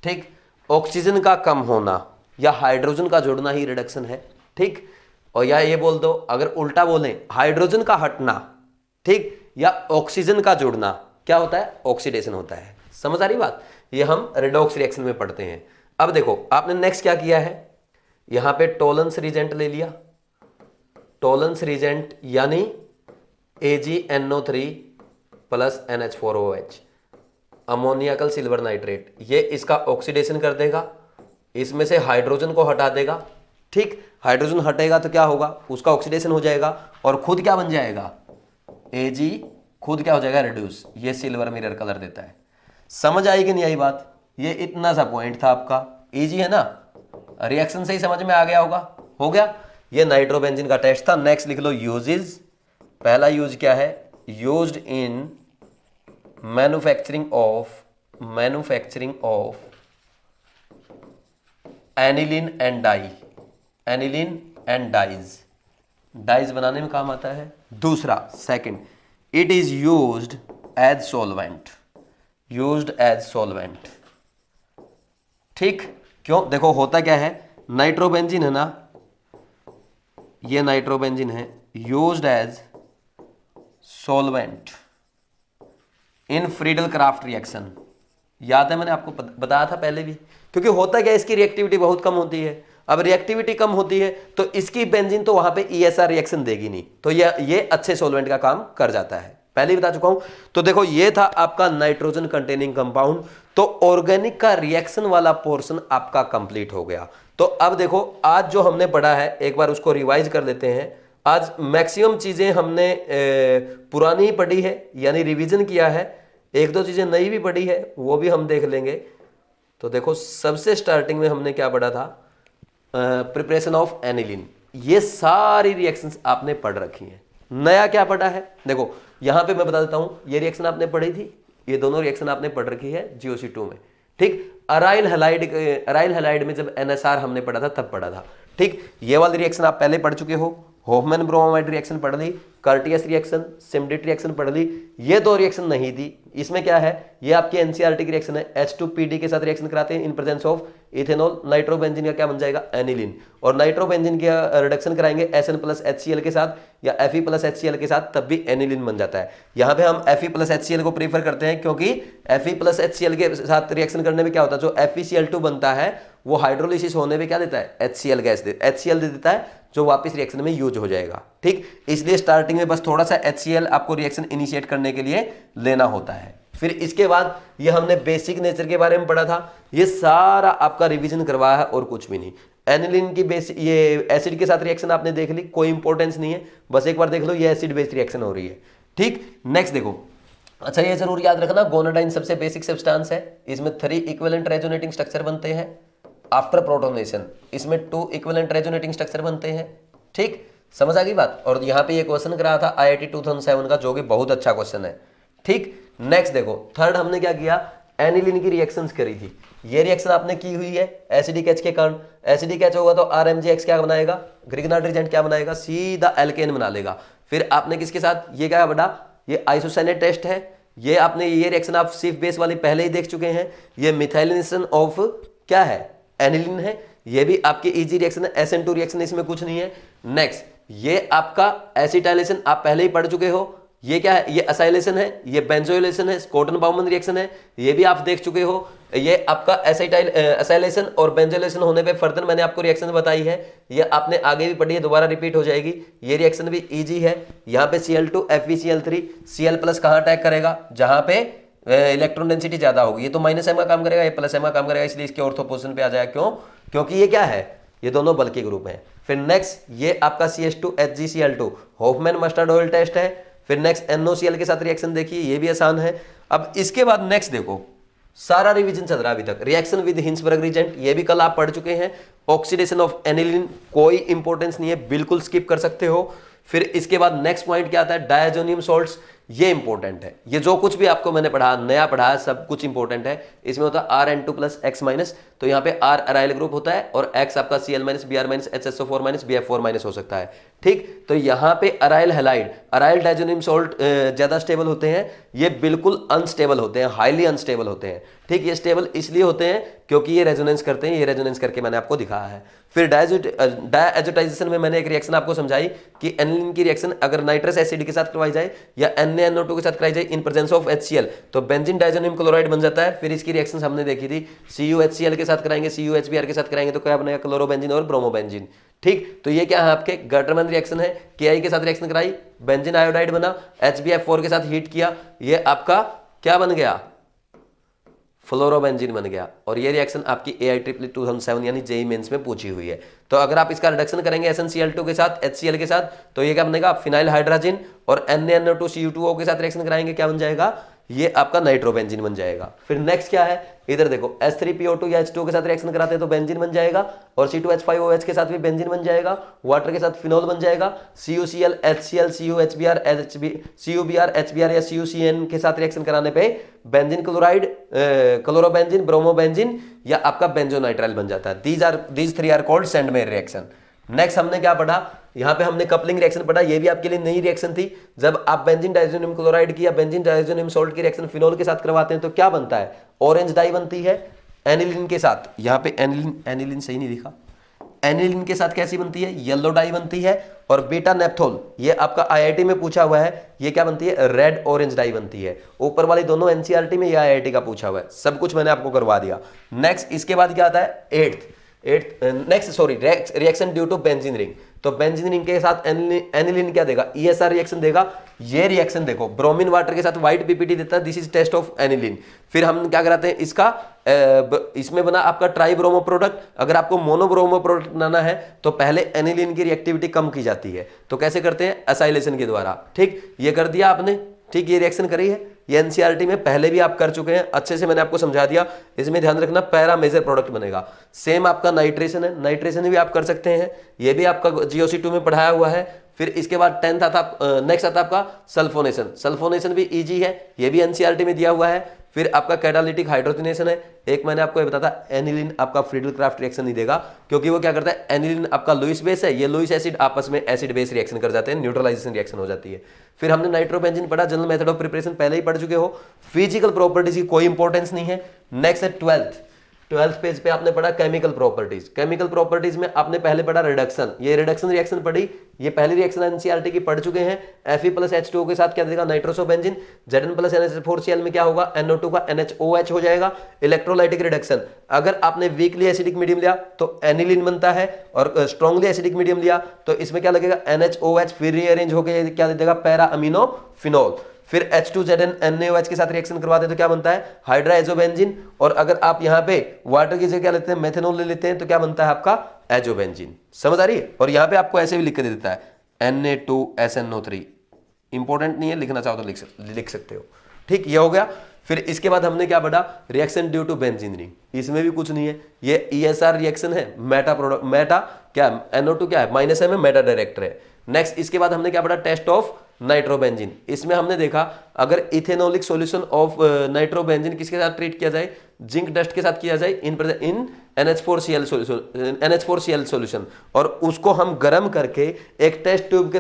ठीक, ऑक्सीजन का कम होना या हाइड्रोजन का जुड़ना ही रिडक्शन है। ठीक, और या ये बोल दो, अगर उल्टा बोलें, हाइड्रोजन का हटना, ठीक, या ऑक्सीजन का जुड़ना क्या होता है, ऑक्सीडेशन होता है। समझ आ रही बात, ये हम रेडॉक्स रिएक्शन में पढ़ते हैं। अब देखो आपने नेक्स्ट क्या किया है, यहां पे टोलेंस रिजेंट ले लिया, टोलेंस रिजेंट यानी AgNO3 plus NH4OH, अमोनियाकल silver nitrate, ये इसका ऑक्सीडेशन कर देगा, इसमें से हाइड्रोजन को हटा देगा। ठीक, हाइड्रोजन हटेगा तो क्या होगा, उसका ऑक्सीडेशन हो जाएगा और खुद क्या बन जाएगा, Ag खुद क्या हो जाएगा, रिड्यूस। ये सिल्वर मिरर कलर देता है। समझ आई कि नहीं आई बात, ये इतना सा पॉइंट था आपका, इजी है ना, रिएक्शन से ही समझ में आ गया होगा, हो गया। ये नाइट्रोबेंजीन का टेस्ट था। नेक्स्ट लिख लो यूजेस। पहला यूज क्या है, used in manufacturing of aniline and dye, aniline and dyes बनाने में काम आता है। दूसरा second, it is used as solvent, used as solvent. ठीक, क्यों, देखो होता क्या है, नाइट्रोबेंजीन है ना, ये नाइट्रोबेंजीन है, used as solvent in Friedel Crafts reaction. याद है मैंने आपको बताया था पहले भी, क्योंकि होता क्या है, इसकी रिएक्टिविटी बहुत कम होती है। अब रिएक्टिविटी कम होती है तो इसकी बेंजीन तो वहां पे ESR रिएक्शन देगी नहीं, तो ये अच्छे सॉल्वेंट का काम कर जाता है, पहले ही बता चुका हूं। तो देखो ये था आपका नाइट्रोजन कंटेनिंग कंपाउंड। तो ऑर्गेनिक का रिएक्शन वाला पोर्शन आपका कंप्लीट हो गया। तो अब देखो आज जो हमने पढ़ा है एक बार उसको रिवाइज कर लेते हैं। आज मैक्सिमम चीजें हमने पुरानी ही पढ़ी है, यानी रिवीजन किया है, एक दो चीजें नई भी पढ़ी है, वो भी हम देख लेंगे। तो देखो सबसे स्टार्टिंग में हमने क्या पढ़ा था, प्रिपरेशन ऑफ एनिलीन। ये सारी रिएक्शंस आपने पढ़ रखी हैं। नया क्या पढ़ा है, देखो यहां पे मैं बता देता हूं, ये रिएक्शन आपने पढ़ी थी, ये दोनों रिएक्शन आपने पढ़ रखी है GOC2 में। ठीक, अराइल हैलाइड में जब NSR हमने पढ़ा था तब पढ़ा था। ठीक, ये वाली रिएक्शन आप पहले पढ़ चुके हो, होफमैन ब्रोमाइड रिएक्शन पढ़ ली, कर्टियस रिएक्शन, सिमडेट रिएक्शन पढ़ ली। ये दो रिएक्शन नहीं थी, इसमें क्या है, ये आपकी NCERT की रिएक्शन है, H2PD के साथ रिएक्शन कराते हैं in presence of ethanol. Nitrobenzene का क्या बन जाएगा, एनिलीन, और नाइट्रोबेंजीन का रिडक्शन कराएंगे SN प्लस HCl के साथ या Fe प्लस HCl के साथ, तब भी एनिलीन बन जाता है। यहाँ पे हम Fe प्लस HCl को प्रीफर करते हैं, क्योंकि Fe प्लस HCl के साथ रिएक्शन करने में क्या होता है, जो FeCl2 बनता है वो हाइड्रोलिसिस होने पे क्या देता है, HCl गैस HCl दे देता है, जो वापस रिएक्शन में यूज हो जाएगा। ठीक, इसलिए स्टार्टिंग में बस थोड़ा सा HCl आपको रिएक्शन इनिशिएट करने के लिए लेना होता है। फिर इसके बाद ये हमने बेसिक नेचर के बारे में पढ़ा था, ये सारा आपका रिवीजन करवाया है और कुछ भी नहीं। एनिलीन की बेस, ये एसिड के साथ रिएक्शन आपने देख ली, कोई इंपॉर्टेंस नहीं है, बस एक बार देख लो ये एसिड बेस्ड रिएक्शन हो रही है। ठीक, नेक्स्ट देखो, अच्छा ये जरूर याद रखना, गोनाडाइन सबसे बेसिक सब्सटेंस है, इसमें 3 इक्विवेलेंट रेजोनेटिंग स्ट्रक्चर बनते हैं आफ्टर प्रोटोनेशन, इसमें 2 इक्विवेलेंट रेजोनेटिंग स्ट्रक्चर बनते हैं। ठीक, समझ आ गई बात। और यहाँ पे ये क्वेश्चन कराया था IIT 2007 का, जो कि बहुत अच्छा क्वेश्चन है। ठीक, नेक्स्ट देखो, थर्ड हमने क्या किया, एनिलीन की रिएक्शंस करी थी। ये रिएक्शन आपने की हुई है एसिडिक एच के कारण, एसिडिक एच होगा तो RMgX क्या बनाएगा, ग्रिग्नार्ड रिजेंट क्या बनाएगा, सीधा एल्केन बना लेगा। फिर आपने किसके साथ, ये क्या बना, ये आइसोसाइनेट टेस्ट है, ये आपने ये रिएक्शन आप सिर्फ बेस वाली पहले ही देख चुके हैं। ये मिथाइलिनेशन ऑफ क्या है, एनिलीन है, ये भी आपकी इजी रिएक्शन है, SN2 रिएक्शन, इसमें कुछ नहीं है। नेक्स्ट ये आपका एसिटाइलेशन आप पहले ही पढ़ चुके हो, ये क्या है, ये असाइलेशन है, ये बेंजोइलेशन है, स्कॉटन बाउमन रिएक्शन है, ये भी आप देख चुके हो। ये आपका असाइलेशन और बेंजोइलेशन होने पे फर्दर मैंने आपको रिएक्शन बताई है, ये आपने आगे भी पढ़ी है, दोबारा रिपीट हो जाएगी। ये रिएक्शन भी इजी है। यहाँ पे Cl2 FeCl3, Cl प्लस कहाँ अटैक करेगा, जहां पे इलेक्ट्रॉन डेंसिटी ज्यादा होगी, ये तो -m का काम करेगा, ये +m का काम करेगा, इसलिए इसके ऑर्थो पोजीशन पे आ जाएगा। क्यों, क्योंकि ये क्या है, ये दोनों बल के ग्रुप हैं। फिर नेक्स्ट ये आपका CH2HgCl2 Hofmann mustard oil test है। फिर नेक्स्ट NOCl के साथ रिएक्शन देखिए, ये भी आसान है। अब इसके बाद नेक्स्ट देखो, सारा रिवीजन चल रहा है अभी तक। रिएक्शन विद हिंसबर्ग रिजेंट, ये भी कल आप पढ़ चुके हैं। ऑक्सीडेशन ऑफ एनिलीन, कोई इंपॉर्टेंस नहीं है, बिल्कुल स्किप कर सकते हो। फिर इसके बाद नेक्स्ट पॉइंट क्या आता है, डायजोनियम सॉल्ट्स। ये इंपॉर्टेंट है। ये जो कुछ भी आपको मैंने पढ़ा, नया पढ़ा, सब कुछ इंपॉर्टेंट है। इसमें होता है Rn2 प्लस एक्स माइनस, तो यहाँ पे R अराइल ग्रुप होता है और X आपका Cl minus Br minus HSO4 minus Bf4 minus हो सकता है। ठीक, तो यहाँ पे aryl halide, aryl diazonium salt ज्यादा स्टेबल होते हैं, ये बिल्कुल अनस्टेबल होते हैं, हाईली अनस्टेबल होते हैं। ठीक, ये स्टेबल इसलिए होते हैं क्योंकि ये रेजोनेंस करते हैं, ये रेजोनेंस करके मैंने आपको दिखाया है। फिर डायएजोटाइजेशन में मैंने एक रिएक्शन आपको समझाई कि एनिलीन की रिएक्शन अगर नाइट्रस एसिड के साथ करवाई जाए या NaNO2 के साथ कराई जाए इन प्रेजेंस ऑफ HCl तो बेंजीन डाइजोनियम क्लोराइड बन जाता है। फिर इसकी रिएक्शन हमने देखी थी, CuHCl के साथ कराएंगे, CuHBr के साथ कराएंगे तो क्या बनेगा, क्लोरोबेंजीन और ब्रोमोबेंजीन। ठीक, तो ये क्या है आपके गटरमैन रिएक्शन है, Ki के साथ रिएक्शन कराई, बेंजीन आयोडाइड बना, HbF4 के साथ हीट किया, ये आपका क्या बन गया, फ्लोरोबेंजीन बन गया। और ये रिएक्शन आपकी AIEEE 2007 यानी जेईई मेंस में पूछी हुई है। तो अगर आप इसका रिडक्शन करेंगे SnCl2 के साथ HCl के साथ तो ये क्या बनेगा, फिनाइल हाइड्रोजन, और NaNO2Cu2O के साथ रिएक्शन कराएंगे, क्या बन जाएगा, ये आपका नाइट्रोबेंजीन बन जाएगा। फिर नेक्स्ट क्या है, इधर देखो H3PO2 या H2 के साथ रिएक्शन कराते हैं तो बेंजीन बन जाएगा, और C2H5OH के साथ भी बेंजीन बन जाएगा, वाटर के साथ फिनोल बन जाएगा, CuCl HCl CuHBr CuBr HBr या CuCN के साथ रिएक्शन कराने पे बेंजीन क्लोराइड, क्लोरोबेंजीन, ब्रोमोबेंजीन या आपका बेंजोनाइट्राइल बन जाता है। These three are called Sandmeyer reaction. Next हमने क्या पढ़ा, यहाँ पे हमने कपलिंग रिएक्शन पढ़ा, ये भी आपके लिए नई रिएक्शन थी। जब आप बेंजीन डाइजोनियम क्लोराइड की या बेंजीन डाइजोनियम सॉल्ट की रिएक्शन फिनोल के साथ करवाते हैं तो क्या बनता है, ऑरेंज डाई बनती है एनिलीन के साथ। यहाँ पे एनिलीन सही नहीं लिखा, एनिलीन के साथ कैसी बनती है, येलो डाई बनती है। और बीटा नेप्थोल, ये आपका IIT में पूछा हुआ है, ये क्या बनती है, रेड ऑरेंज डाई बनती है। ऊपर वाली दोनों NCERT में, या IIT का पूछा हुआ है, सब कुछ मैंने आपको करवा दिया। नेक्स्ट इसके बाद क्या आता है, reaction due to benzene ring. तो बेंजीन रिंग के साथ एनिलीन क्या देगा, ESR रिएक्शन देगा। ये रिएक्शन देखो, ब्रोमीन वाटर के साथ व्हाइट PPT देता है, this is test of aniline. फिर हम क्या कराते हैं इसका, इसमें बना आपका ट्राई ब्रोमो प्रोडक्ट। अगर आपको मोनो ब्रोमो प्रोडक्ट बनाना है तो पहले एनिलीन की रिएक्टिविटी कम की जाती है, तो कैसे करते हैं, एसाइलेशन के द्वारा। ठीक, ये कर दिया आपने, ठीक, ये रिएक्शन करी है, ये NCERT में पहले भी आप कर चुके हैं, अच्छे से मैंने आपको समझा दिया। इसमें ध्यान रखना पैरा मेजर प्रोडक्ट बनेगा। सेम आपका नाइट्रेशन है, नाइट्रेशन भी आप कर सकते हैं, ये भी आपका GOC2 में पढ़ाया हुआ है। फिर इसके बाद नेक्स्ट आता आपका सल्फोनेशन। सल्फोनेशन भी इजी है, ये भी NCERT में दिया हुआ है। फिर आपका कैटालिटिक हाइड्रोजनेशन है। एक मैंने आपको ये बताया था, एनिलीन आपका फ्रीडल क्राफ्ट रिएक्शन नहीं देगा क्योंकि वो क्या करता है, एनिलीन आपका लुईस बेस है, ये लुईस एसिड आपस में एसिड बेस रिएक्शन कर जाते हैं, न्यूट्रलाइजेशन रिएक्शन हो जाती है। फिर हमने नाइट्रोबेंजीन पढ़ा, जनरल मेथड ऑफ प्रिपरेशन पहले ही पढ़ चुके हो। फिजिकल प्रॉपर्टीज की कोई इंपॉर्टेंस नहीं है। नेक्स्ट है 12th पेज पे आपने पढ़ा केमिकल प्रॉपर्टीज। केमिकल प्रॉपर्टीज में आपने पहले पढ़ा रिडक्शन, ये रिडक्शन रिएक्शन पढ़ी, ये पहली रिएक्शन NCERT की पढ़ चुके हैं। Fe प्लस H2O के साथ क्या देगा, नाइट्रोसोबेंजीन। Zn प्लस NH4Cl में क्या होगा, NO2 का NHOH हो जाएगा। इलेक्ट्रोलाइटिक रिडक्शन, अगर आपने वीकली एसिडिक मीडियम लिया तो एनिलीन बनता है, और स्ट्रॉन्गली एसिडिक मीडियम लिया तो इसमें क्या लगेगा, NHOH, फिर रीअरेंज होकर क्या देगा, पैरा अमीनो फिनोल। फिर H2Zn NaOH के साथ रिएक्शन करवाते हैं तो क्या बनता है, हाइड्राइजोबेंजीन। और अगर आप यहाँ पे वाटर की जगह क्या लेते हैं, मेथेनॉल ले लेते हैं तो क्या बनता है आपका, एजोबेंजीन। समझ आ रही है। और यहाँ पे आपको ऐसे भी लिख के दे देता है Na2SNO3, इंपॉर्टेंट नहीं है, लिखना चाहो तो लिख सकते हो। ठीक, ये हो गया। फिर इसके बाद हमने क्या पढ़ा, reaction due to benzene ring. इसमें भी कुछ नहीं है, ये ESR रिएक्शन है, मेटा प्रोडक्ट, मेटा क्या NO2 क्या है, -M है, मेटा डायरेक्टर है। नेक्स्ट इसके बाद हमने क्या पढ़ा, टेस्ट ऑफ नाइट्रोबेंजीन। इसमें हमने देखा अगर इथेनॉलिक सॉल्यूशन ऑफ नाइट्रोबेंजीन किसके साथ ट्रीट किया जाए, जिंक डस्ट के साथ किया जाए इन NH4Cl सॉल्यूशन, और उसको हम गर्म करके एक टेस्ट ट्यूब के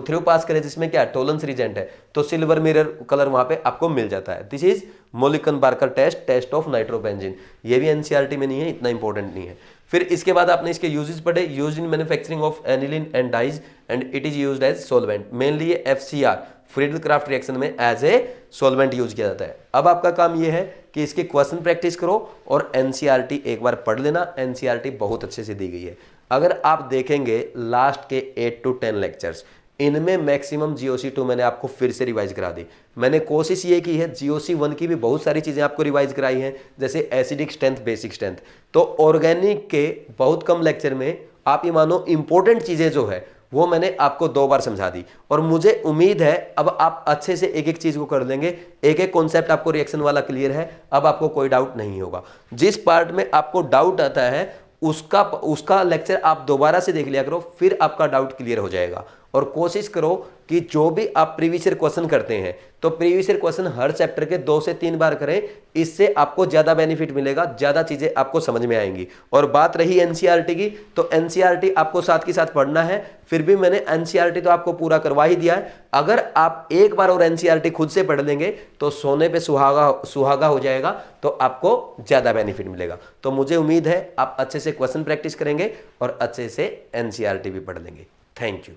थ्रू पास करें जिसमें क्या टोलेंस रिजेंट है, तो सिल्वर मिरर कलर वहां पे आपको मिल जाता है। This is Mulliken Barker test of nitrobenzene. ये भी NCERT में नहीं है, इतना इंपॉर्टेंट नहीं है। फिर इसके बाद आपने इसके यूजेस पढ़े, use in manufacturing of aniline and dyes and it is used as solvent. Mainly ये FCR फ्रीडल क्राफ्ट रिएक्शन में एज ए सोलवेंट यूज किया जाता है। अब आपका काम ये है कि इसके क्वेश्चन प्रैक्टिस करो और NCERT एक बार पढ़ लेना, NCERT बहुत अच्छे से दी गई है। अगर आप देखेंगे लास्ट के 8 to 10 लेक्चर्स, इनमें मैक्सिमम GOC2 मैंने आपको फिर से रिवाइज करा दी। मैंने कोशिश ये की है GOC1 की भी बहुत सारी चीजें आपको रिवाइज कराई हैं, जैसे एसिडिक स्ट्रेंथ, बेसिक स्ट्रेंथ। तो ऑर्गेनिक के बहुत कम लेक्चर में आप ये मानो इंपॉर्टेंट चीजें जो है वो मैंने आपको 2 बार समझा दी, और मुझे उम्मीद है अब आप अच्छे से एक एक चीज को कर लेंगे। एक एक कॉन्सेप्ट आपको रिएक्शन वाला क्लियर है, अब आपको कोई डाउट नहीं होगा। जिस पार्ट में आपको डाउट आता है उसका लेक्चर आप दोबारा से देख लिया करो, फिर आपका डाउट क्लियर हो जाएगा। और कोशिश करो कि जो भी आप प्रीवियस ईयर क्वेश्चन करते हैं तो प्रीवियस ईयर क्वेश्चन हर चैप्टर के 2 से 3 बार करें। इससे आपको ज्यादा बेनिफिट मिलेगा, ज्यादा चीजें आपको समझ में आएंगी। और बात रही एनसीईआरटी की, तो एनसीईआरटी आपको साथ के साथ पढ़ना है। फिर भी मैंने एनसीईआरटी तो आपको पूरा करवा ही दिया है। अगर आप एक बार और एनसीईआरटी खुद से पढ़ लेंगे तो सोने पे सुहागा हो जाएगा, तो आपको ज्यादा बेनिफिट मिलेगा। तो मुझे उम्मीद है आप अच्छे से क्वेश्चन प्रैक्टिस करेंगे और अच्छे से एनसीईआरटी भी पढ़ लेंगे। Thank you.